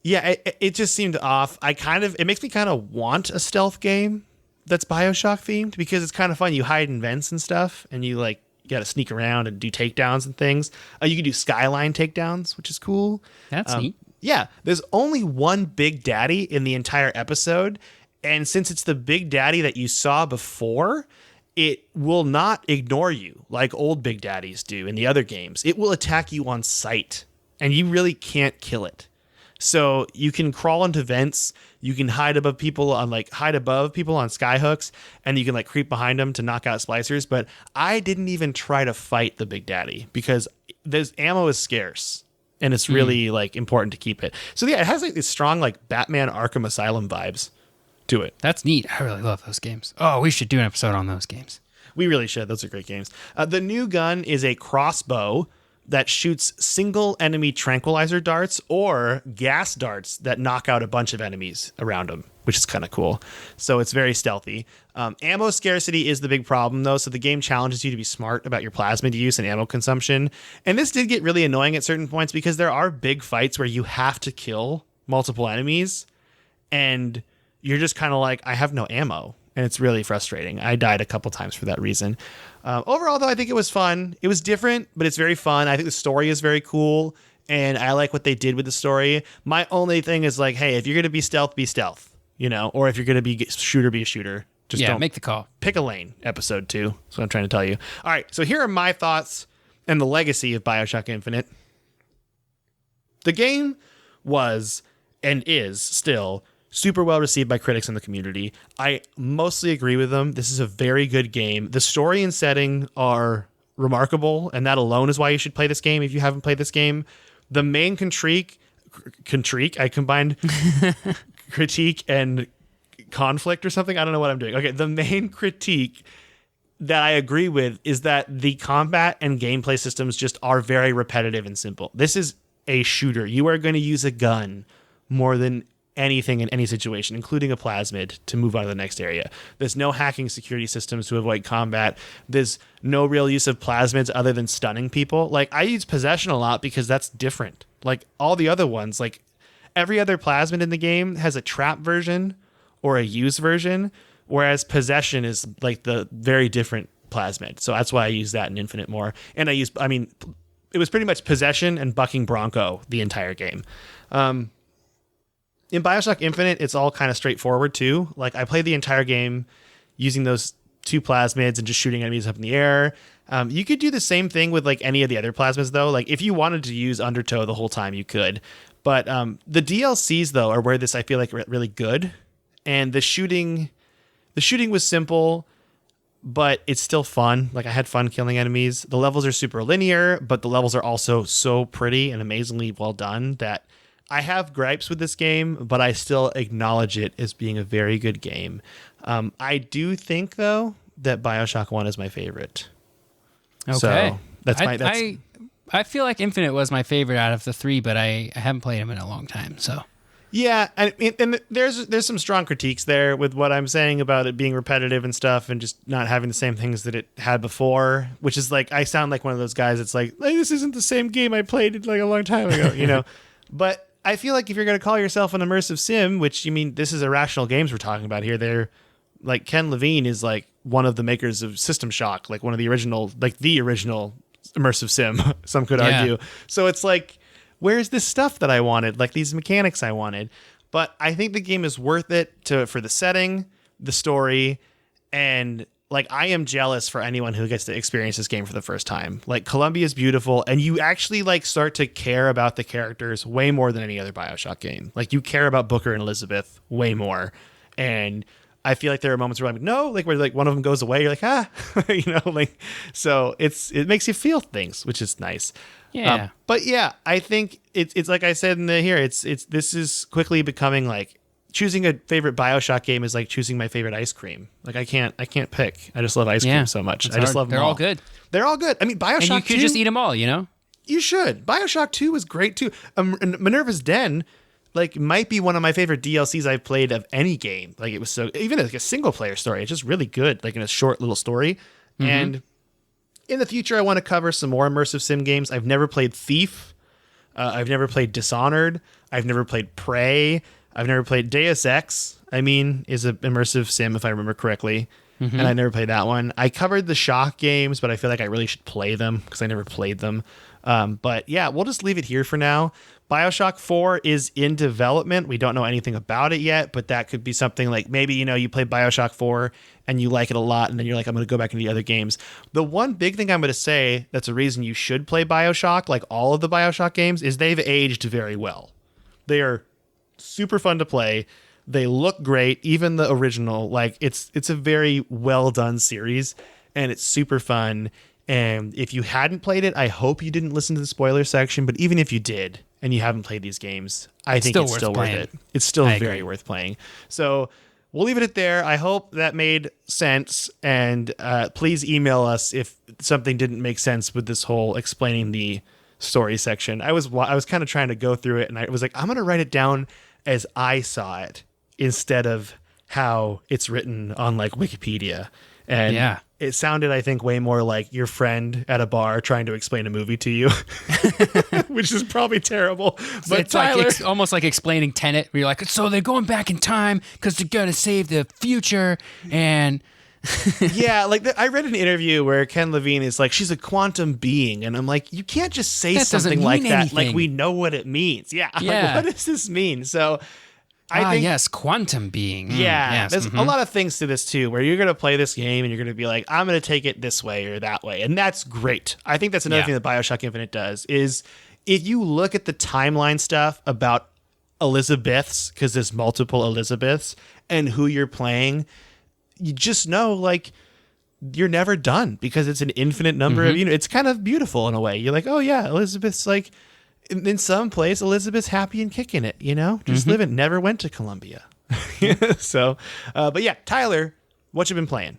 yeah, it just seemed off. It makes me kind of want a stealth game that's Bioshock themed, because it's kind of fun. You hide in vents and stuff, and you got to sneak around and do takedowns and things. You can do skyline takedowns, which is cool. That's neat. Yeah, there's only one Big Daddy in the entire episode, and since it's the Big Daddy that you saw before, it will not ignore you like old Big Daddies do in the other games. It will attack you on sight, and you really can't kill it. So you can crawl into vents, you can hide above people on skyhooks, and you can creep behind them to knock out splicers. But I didn't even try to fight the Big Daddy because there's ammo is scarce. And it's really important to keep it. So yeah, it has these strong Batman Arkham Asylum vibes to it. That's neat. I really love those games. Oh, we should do an episode on those games. We really should. Those are great games. The new gun is a crossbow that shoots single enemy tranquilizer darts or gas darts that knock out a bunch of enemies around them, which is kind of cool. So it's very stealthy. Ammo scarcity is the big problem, though, so the game challenges you to be smart about your plasmid use and ammo consumption. And this did get really annoying at certain points because there are big fights where you have to kill multiple enemies, and you're just kind of like, I have no ammo. And it's really frustrating. I died a couple times for that reason. Overall, though, I think it was fun. It was different, but it's very fun. I think the story is very cool, and I like what they did with the story. My only thing is hey, if you're going to be stealth, you know, or if you're going to be shooter, be a shooter. Just don't make the call. Pick a lane, episode 2. That's what I'm trying to tell you. All right, so here are my thoughts and the legacy of Bioshock Infinite. The game was, and is still, super well received by critics in the community. I mostly agree with them. This is a very good game. The story and setting are remarkable, and that alone is why you should play this game if you haven't played this game. The main critique, I combined critique and conflict or something. I don't know what I'm doing. Okay, the main critique that I agree with is that the combat and gameplay systems just are very repetitive and simple. This is a shooter. You are going to use a gun more than anything in any situation, including a plasmid, to move on to the next area. There's no hacking security systems to avoid combat. There's no real use of plasmids other than stunning people. I use possession a lot because that's different. All the other ones, every other plasmid in the game has a trap version or a use version, whereas possession is the very different plasmid. So that's why I use that in Infinite more. And it was pretty much possession and bucking Bronco the entire game. In Bioshock Infinite, it's all kind of straightforward too. I played the entire game using those 2 plasmids and just shooting enemies up in the air. You could do the same thing with any of the other plasmids though. If you wanted to use Undertow the whole time, you could. But the DLCs though are where this I feel really good. And the shooting was simple. but it's still fun. Like I had fun killing enemies. The levels are super linear, but the levels are also so pretty and amazingly well done that I have gripes with this game, but I still acknowledge it as being a very good game. I do think though that Bioshock 1 is my favorite. Okay. So that's I feel like Infinite was my favorite out of the three, but I haven't played them in a long time. So yeah, and there's some strong critiques there with what I'm saying about it being repetitive and stuff, and just not having the same things that it had before. Which is like I sound like one of those guys that's like this isn't the same game I played like a long time ago, you know. But I feel like if you're going to call yourself an immersive sim, which you mean this is Irrational Games we're talking about here, they're like Ken Levine is like one of the makers of System Shock, like one of the original immersive sim, some could argue. So it's like, where's this stuff that I wanted? Like these mechanics I wanted. But I think the game is worth it for the setting, the story, and like I am jealous for anyone who gets to experience this game for the first time. Like Columbia is beautiful, and you actually like start to care about the characters way more than any other Bioshock game. Like you care about Booker and Elizabeth way more. And I feel like there are moments where I'm like, no, like where like one of them goes away, you're like, you know, like, so it makes you feel things, which is nice. yeah. But yeah, I think it's like I said in this is quickly becoming like choosing a favorite Bioshock game is like choosing my favorite ice cream. Like I can't pick. I just love ice cream so much. I just love them They're all good. They're all good. I mean, Bioshock 2. And you could just eat them all, you know? You should. Bioshock 2 was great too. And Minerva's Den like might be one of my favorite DLCs I've played of any game. Like it was so, even like a single player story, it's just really good, like in a short little story. Mm-hmm. And in the future, I want to cover some more immersive sim games. I've never played Thief. I've never played Dishonored. I've never played Prey. I've never played Deus Ex. I mean, is an immersive sim if I remember correctly. Mm-hmm. And I never played that one. I covered the Shock games, but I feel like I really should play them because I never played them. But yeah, we'll just leave it here for now. Bioshock 4 is in development. We don't know anything about it yet, but that could be something like maybe, you know, you play Bioshock 4 and you like it a lot, and then you're like, I'm going to go back into the other games. The one big thing I'm going to say that's a reason you should play Bioshock, like all of the Bioshock games, is they've aged very well. They are super fun to play. They look great. Even the original, like it's a very well done series, and it's super fun. And if you hadn't played it, I hope you didn't listen to the spoiler section. But even if you did and you haven't played these games, I think it's still worth it. It's still very worth playing. So we'll leave it at there. I hope that made sense. And please email us if something didn't make sense with this whole explaining the story section. I was kind of trying to go through it, and I was like, I'm going to write it down as I saw it instead of how it's written on like Wikipedia. And it sounded, I think, way more like your friend at a bar trying to explain a movie to you, which is probably terrible. But it's Tyler, like almost like explaining Tenet, where you're like, so they're going back in time because they're going to save the future. And yeah, like I read an interview where Ken Levine is like, she's a quantum being. And I'm like, you can't just say something like that. Anything. Like we know what it means. Yeah. Like, what does this mean? So I think, yes, quantum being. There's a lot of things to this too, where you're going to play this game and you're going to be like, I'm going to take it this way or that way. And that's great. I think that's another thing that Bioshock Infinite does is if you look at the timeline stuff about Elizabeths, because there's multiple Elizabeths, and who you're playing, you just know like you're never done because it's an infinite number of, it's kind of beautiful in a way. You're like, oh yeah, Elizabeth's like, in some place, Elizabeth's happy and kicking it, just living, never went to Columbia. So, but yeah, Tyler, what you been playing?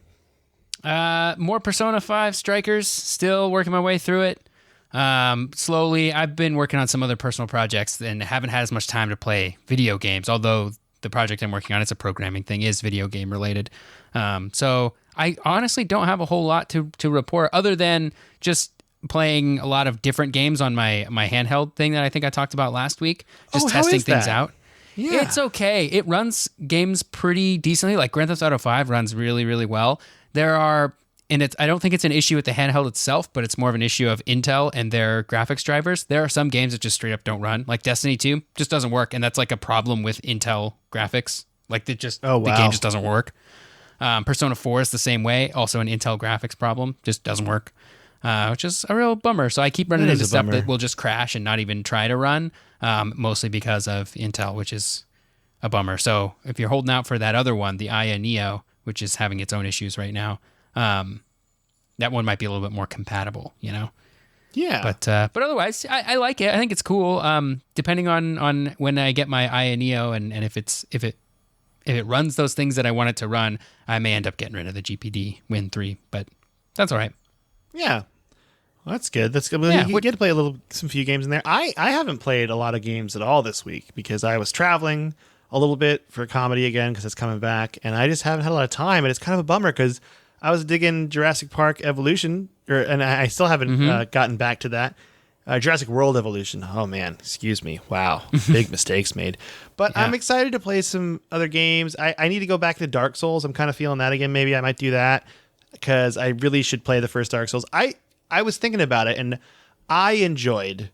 More Persona 5 Strikers, still working my way through it. Slowly. I've been working on some other personal projects and haven't had as much time to play video games, although the project I'm working on, it's a programming thing, is video game related. So I honestly don't have a whole lot to report other than just playing a lot of different games on my handheld thing that I think I talked about last week. Just testing things out. Yeah. It's okay. It runs games pretty decently. Like Grand Theft Auto 5 runs really, really well. I don't think it's an issue with the handheld itself, but it's more of an issue of Intel and their graphics drivers. There are some games that just straight up don't run. Like Destiny 2 just doesn't work, and that's like a problem with Intel graphics. Like the game just doesn't work. Persona 4 is the same way. Also an Intel graphics problem. Just doesn't work. Which is a real bummer. So I keep running into stuff that will just crash and not even try to run, mostly because of Intel, which is a bummer. So if you're holding out for that other one, the Aya Neo, which is having its own issues right now, that one might be a little bit more compatible, you know? Yeah. But otherwise, I like it. I think it's cool. Depending on when I get my Aya Neo and if it runs those things that I want it to run, I may end up getting rid of the GPD Win 3, but that's all right. Yeah. Well, that's good. That's good. Well, Yeah, you get to play some few games in there. I haven't played a lot of games at all this week because I was traveling a little bit for comedy again because it's coming back, and I just haven't had a lot of time, and it's kind of a bummer because I was digging Jurassic Park Evolution, and I still haven't gotten back to that. Jurassic World Evolution. Oh, man. Excuse me. Wow. Big mistakes made. But yeah. I'm excited to play some other games. I need to go back to Dark Souls. I'm kind of feeling that again. Maybe I might do that because I really should play the first Dark Souls. I was thinking about it, and I enjoyed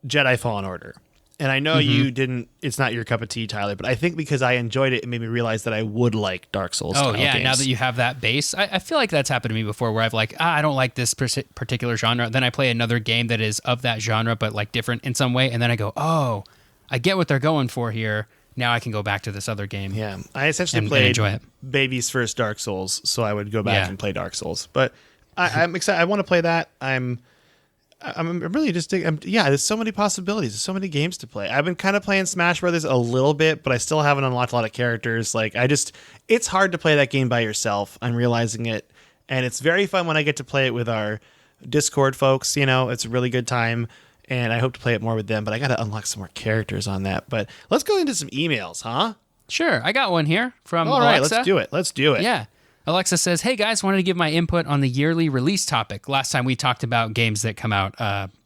Jedi Fallen Order. And I know you didn't, it's not your cup of tea, Tyler, but I think because I enjoyed it, it made me realize that I would like Dark Souls. Oh, yeah. Games. Now that you have that base, I feel like that's happened to me before where I've like, I don't like this particular genre. Then I play another game that is of that genre, but like different in some way. And then I go, oh, I get what they're going for here. Now I can go back to this other game. Yeah. I essentially played enjoy it. Baby's first Dark Souls, so I would go back and play Dark Souls. But I'm excited. I want to play that. I'm really just there's so many possibilities. There's so many games to play. I've been kind of playing Smash Brothers a little bit, but I still haven't unlocked a lot of characters. Like it's hard to play that game by yourself. I'm realizing it. And it's very fun when I get to play it with our Discord folks. You know, it's a really good time. And I hope to play it more with them, but I got to unlock some more characters on that. But let's go into some emails, huh? Sure. I got one here from All Alexa. Right, let's do it. Yeah. Alexa says, hey guys, wanted to give my input on the yearly release topic. Last time we talked about games that come out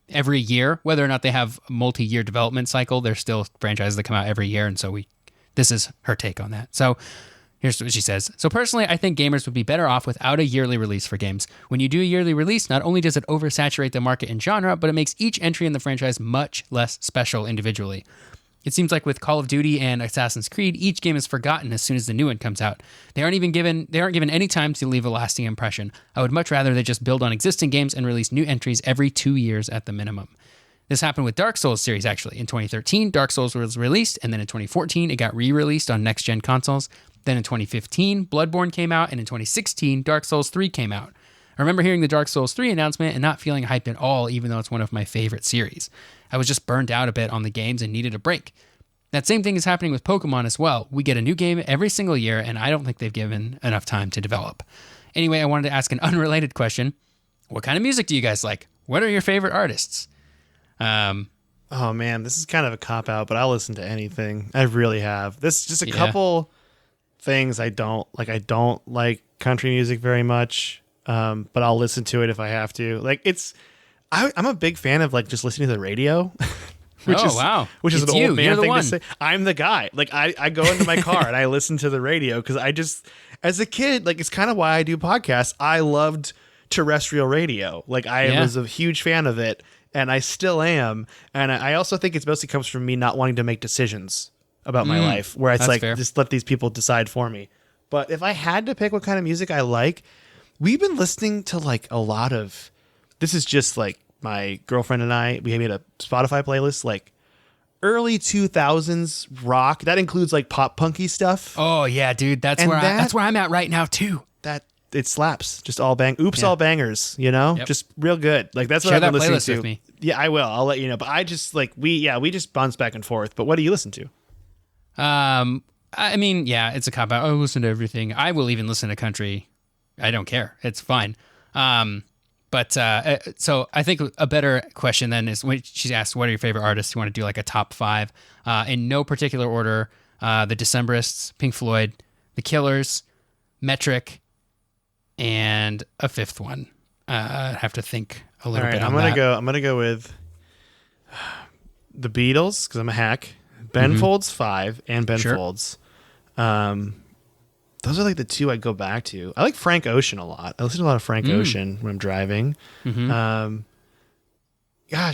every year, whether or not they have a multi-year development cycle. There's still franchises that come out every year, and so this is her take on that. So here's what she says. So personally, I think gamers would be better off without a yearly release for games. When you do a yearly release, not only does it oversaturate the market and genre, but it makes each entry in the franchise much less special individually. It seems like with Call of Duty and Assassin's Creed, each game is forgotten as soon as the new one comes out. They aren't given any time to leave a lasting impression. I would much rather they just build on existing games and release new entries every 2 years at the minimum. This happened with Dark Souls series, actually. In 2013, Dark Souls was released, and then in 2014, it got re-released on next-gen consoles. Then in 2015, Bloodborne came out, and in 2016, Dark Souls 3 came out. I remember hearing the Dark Souls 3 announcement and not feeling hyped at all, even though it's one of my favorite series. I was just burned out a bit on the games and needed a break. That same thing is happening with Pokemon as well. We get a new game every single year, and I don't think they've given enough time to develop. Anyway, I wanted to ask an unrelated question. What kind of music do you guys like? What are your favorite artists? Oh, man, this is kind of a cop-out, but I'll listen to anything. I really have. This is just a couple things I don't like. I don't like country music very much, but I'll listen to it if I have to. Like, I'm a big fan of, like, just listening to the radio. Which is an old man thing to say. I'm the guy. Like I go into my car and I listen to the radio because I just, as a kid, like it's kind of why I do podcasts. I loved terrestrial radio. Like I was a huge fan of it, and I still am. And I also think it mostly comes from me not wanting to make decisions about my life, where it's like fair. Just let these people decide for me. But if I had to pick what kind of music I like, we've been listening to like a lot of. This is just like. My girlfriend and I, we made a Spotify playlist, like early 2000s rock. That includes like pop punky stuff. Oh yeah, dude. That's where I'm at right now too. That it slaps. Just all all bangers, you know? Yep. Just real good. Like that's what I've been listening to. With me. Yeah, I will. I'll let you know. But I just like we just bounce back and forth. But what do you listen to? I mean, yeah, it's a cop out. I listen to everything. I will even listen to country. I don't care. It's fine. But so I think a better question then is when she's asked, what are your favorite artists? You want to do like a top 5 in no particular order. The Decemberists, Pink Floyd, The Killers, Metric, and a fifth one. I have to think a little bit on that. I'm going to go with the Beatles because I'm a hack. Ben Folds 5 and Ben Folds. Those are like the two I go back to. I like Frank Ocean a lot. I listen to a lot of Frank Ocean when I'm driving. Gosh,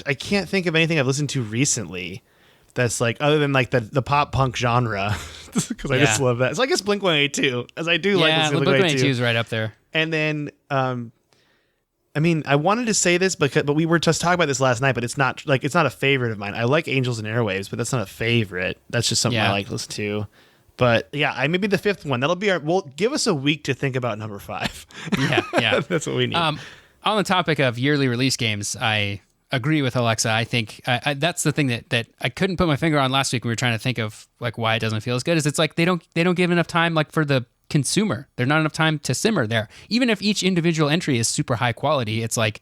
I can't think of anything I've listened to recently that's like other than like the pop punk genre because I just love that. So I guess Blink-182, as I do like listening to Blink-182 is right up there. And then I mean, I wanted to say this but we were just talking about this last night, but it's not a favorite of mine. I like Angels and Airwaves, but that's not a favorite. That's just something I like to listen to. But yeah, I maybe the fifth one. That'll be we'll give us a week to think about number 5. Yeah. That's what we need. On the topic of yearly release games, I agree with Alexa. I think that's the thing that I couldn't put my finger on last week when we were trying to think of like why it doesn't feel as good. Is it's like they don't give enough time like for the consumer. There's not enough time to simmer there. Even if each individual entry is super high quality, it's like,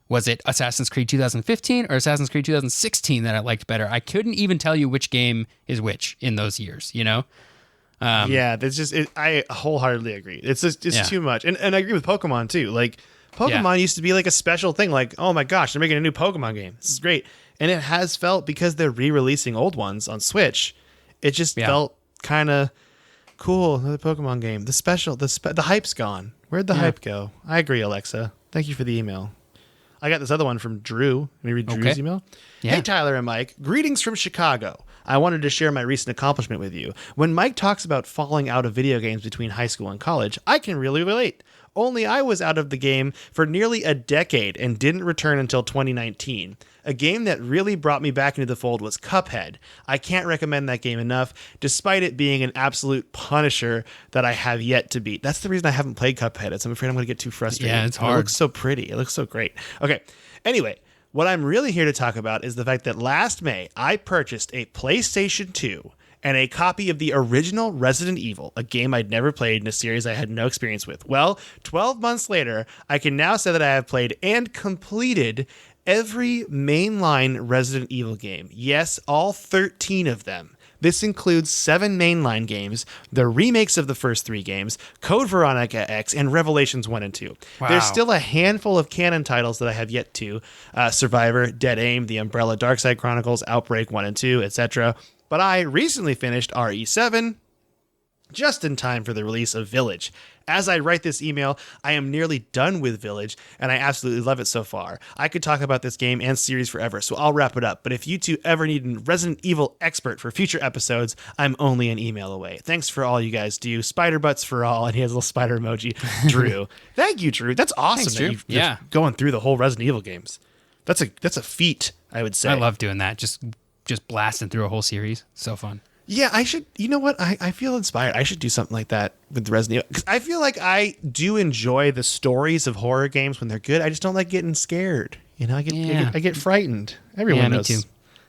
was it Assassin's Creed 2015 or Assassin's Creed 2016 that I liked better? I couldn't even tell you which game is which in those years, you know? Yeah, that's just I wholeheartedly agree. It's too much. And I agree with Pokemon too. Like Pokemon used to be like a special thing. Like, oh my gosh, they're making a new Pokemon game. This is great. And it has felt, because they're re-releasing old ones on Switch, it just felt kind of cool. Another Pokemon game. The hype's gone. Where'd the hype go? I agree, Alexa. Thank you for the email. I got this other one from Drew. Let me read Drew's email. Yeah. Hey, Tyler and Mike. Greetings from Chicago. I wanted to share my recent accomplishment with you. When Mike talks about falling out of video games between high school and college, I can really relate. Only I was out of the game for nearly a decade and didn't return until 2019. A game that really brought me back into the fold was Cuphead. I can't recommend that game enough, despite it being an absolute punisher that I have yet to beat. That's the reason I haven't played Cuphead. I'm afraid I'm going to get too frustrated. Yeah, it's hard. It looks so pretty. It looks so great. Okay. Anyway, what I'm really here to talk about is the fact that last May, I purchased a PlayStation 2 and a copy of the original Resident Evil, a game I'd never played in a series I had no experience with. Well, 12 months later, I can now say that I have played and completed every mainline Resident Evil game. Yes, all 13 of them. This includes 7 mainline games, the remakes of the first 3 games, Code Veronica X, and Revelations 1 and 2. Wow. There's still a handful of canon titles that I have yet to. Survivor, Dead Aim, The Umbrella Darkside Chronicles, Outbreak 1 and 2, etc. But I recently finished RE7, just in time for the release of Village. As I write this email, I am nearly done with Village, and I absolutely love it so far. I could talk about this game and series forever, so I'll wrap it up. But if you two ever need a Resident Evil expert for future episodes, I'm only an email away. Thanks for all you guys do. Spider butts for all, and he has a little spider emoji. Drew. Thank you, Drew. That's awesome. Thanks, Drew. You're going through the whole Resident Evil games. That's a feat, I would say. I love doing that. Just blasting through a whole series. So fun. Yeah, I should. You know what? I feel inspired. I should do something like that with Resident Evil, because I feel like I do enjoy the stories of horror games when they're good. I just don't like getting scared. You know, I get frightened. Everyone knows. Me too.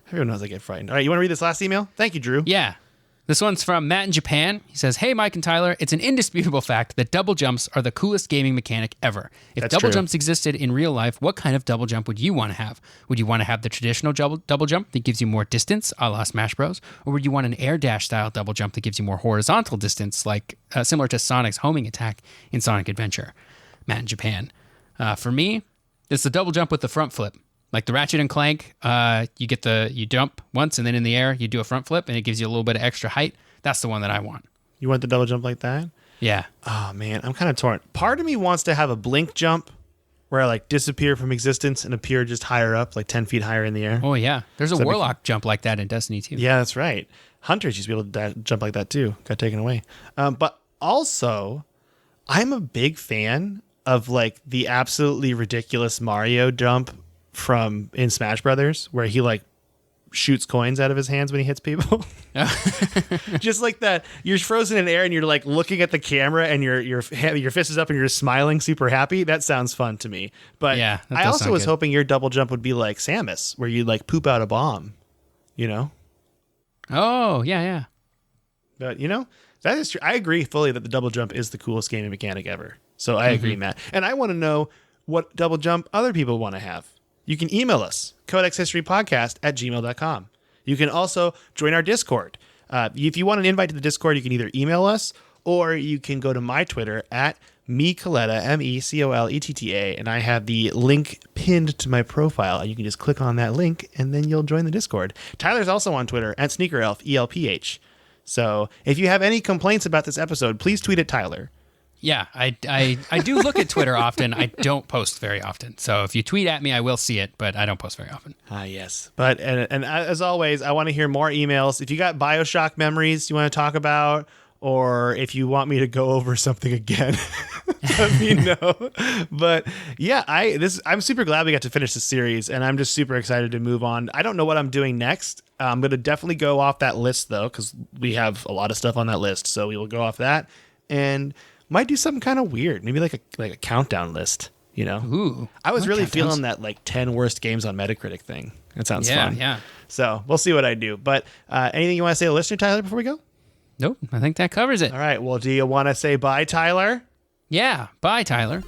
Everyone knows I get frightened. All right, you want to read this last email? Thank you, Drew. Yeah. This one's from Matt in Japan. He says, "Hey, Mike and Tyler, it's an indisputable fact that double jumps are the coolest gaming mechanic ever. If That's double true. jumps existed in real life, what kind of double jump would you want to have? Would you want to have the traditional double jump that gives you more distance, a la Smash Bros? Or would you want an air dash style double jump that gives you more horizontal distance, like similar to Sonic's homing attack in Sonic Adventure?" Matt in Japan. For me, it's the double jump with the front flip. Like the Ratchet and Clank, you jump once and then in the air you do a front flip and it gives you a little bit of extra height. That's the one that I want. You want the double jump like that? Yeah. Oh man, I'm kind of torn. Part of me wants to have a blink jump where I like disappear from existence and appear just higher up, like 10 feet higher in the air. Oh yeah. There's a Warlock jump like that in Destiny 2. Yeah, that's right. Hunters used to be able to jump like that too. Got taken away. But also, I'm a big fan of like the absolutely ridiculous Mario jump from in Smash Brothers, where he like shoots coins out of his hands when he hits people. Just like that. You're frozen in air and you're like looking at the camera and your fist is up and you're just smiling super happy. That sounds fun to me. But yeah, I also was hoping your double jump would be like Samus, where you like poop out a bomb, you know? Oh, yeah. But you know, that is true. I agree fully that the double jump is the coolest gaming mechanic ever. So I agree, Matt. And I want to know what double jump other people want to have. You can email us, codexhistorypodcast@gmail.com. You can also join our Discord. If you want an invite to the Discord, you can either email us or you can go to my Twitter at mecoletta, MECOLETTA, and I have the link pinned to my profile. And you can just click on that link and then you'll join the Discord. Tyler's also on Twitter at SneakerElf, ELPH. So if you have any complaints about this episode, please tweet at Tyler. Yeah, I do look at Twitter often. I don't post very often. So if you tweet at me, I will see it, but I don't post very often. Yes. But and as always, I want to hear more emails. If you got Bioshock memories you want to talk about, or if you want me to go over something again, let me know. But yeah, I'm super glad we got to finish the series, and I'm just super excited to move on. I don't know what I'm doing next. I'm going to definitely go off that list though, because we have a lot of stuff on that list. So we will go off that and might do something kind of weird. Maybe like a countdown list, Ooh, I was really countdowns. feeling that like 10 worst games on Metacritic thing. That sounds fun. Yeah. So we'll see what I do. But anything you want to say to the listener, Tyler, before we go? Nope, I think that covers it. All right. Well, do you want to say bye, Tyler? Yeah, bye, Tyler.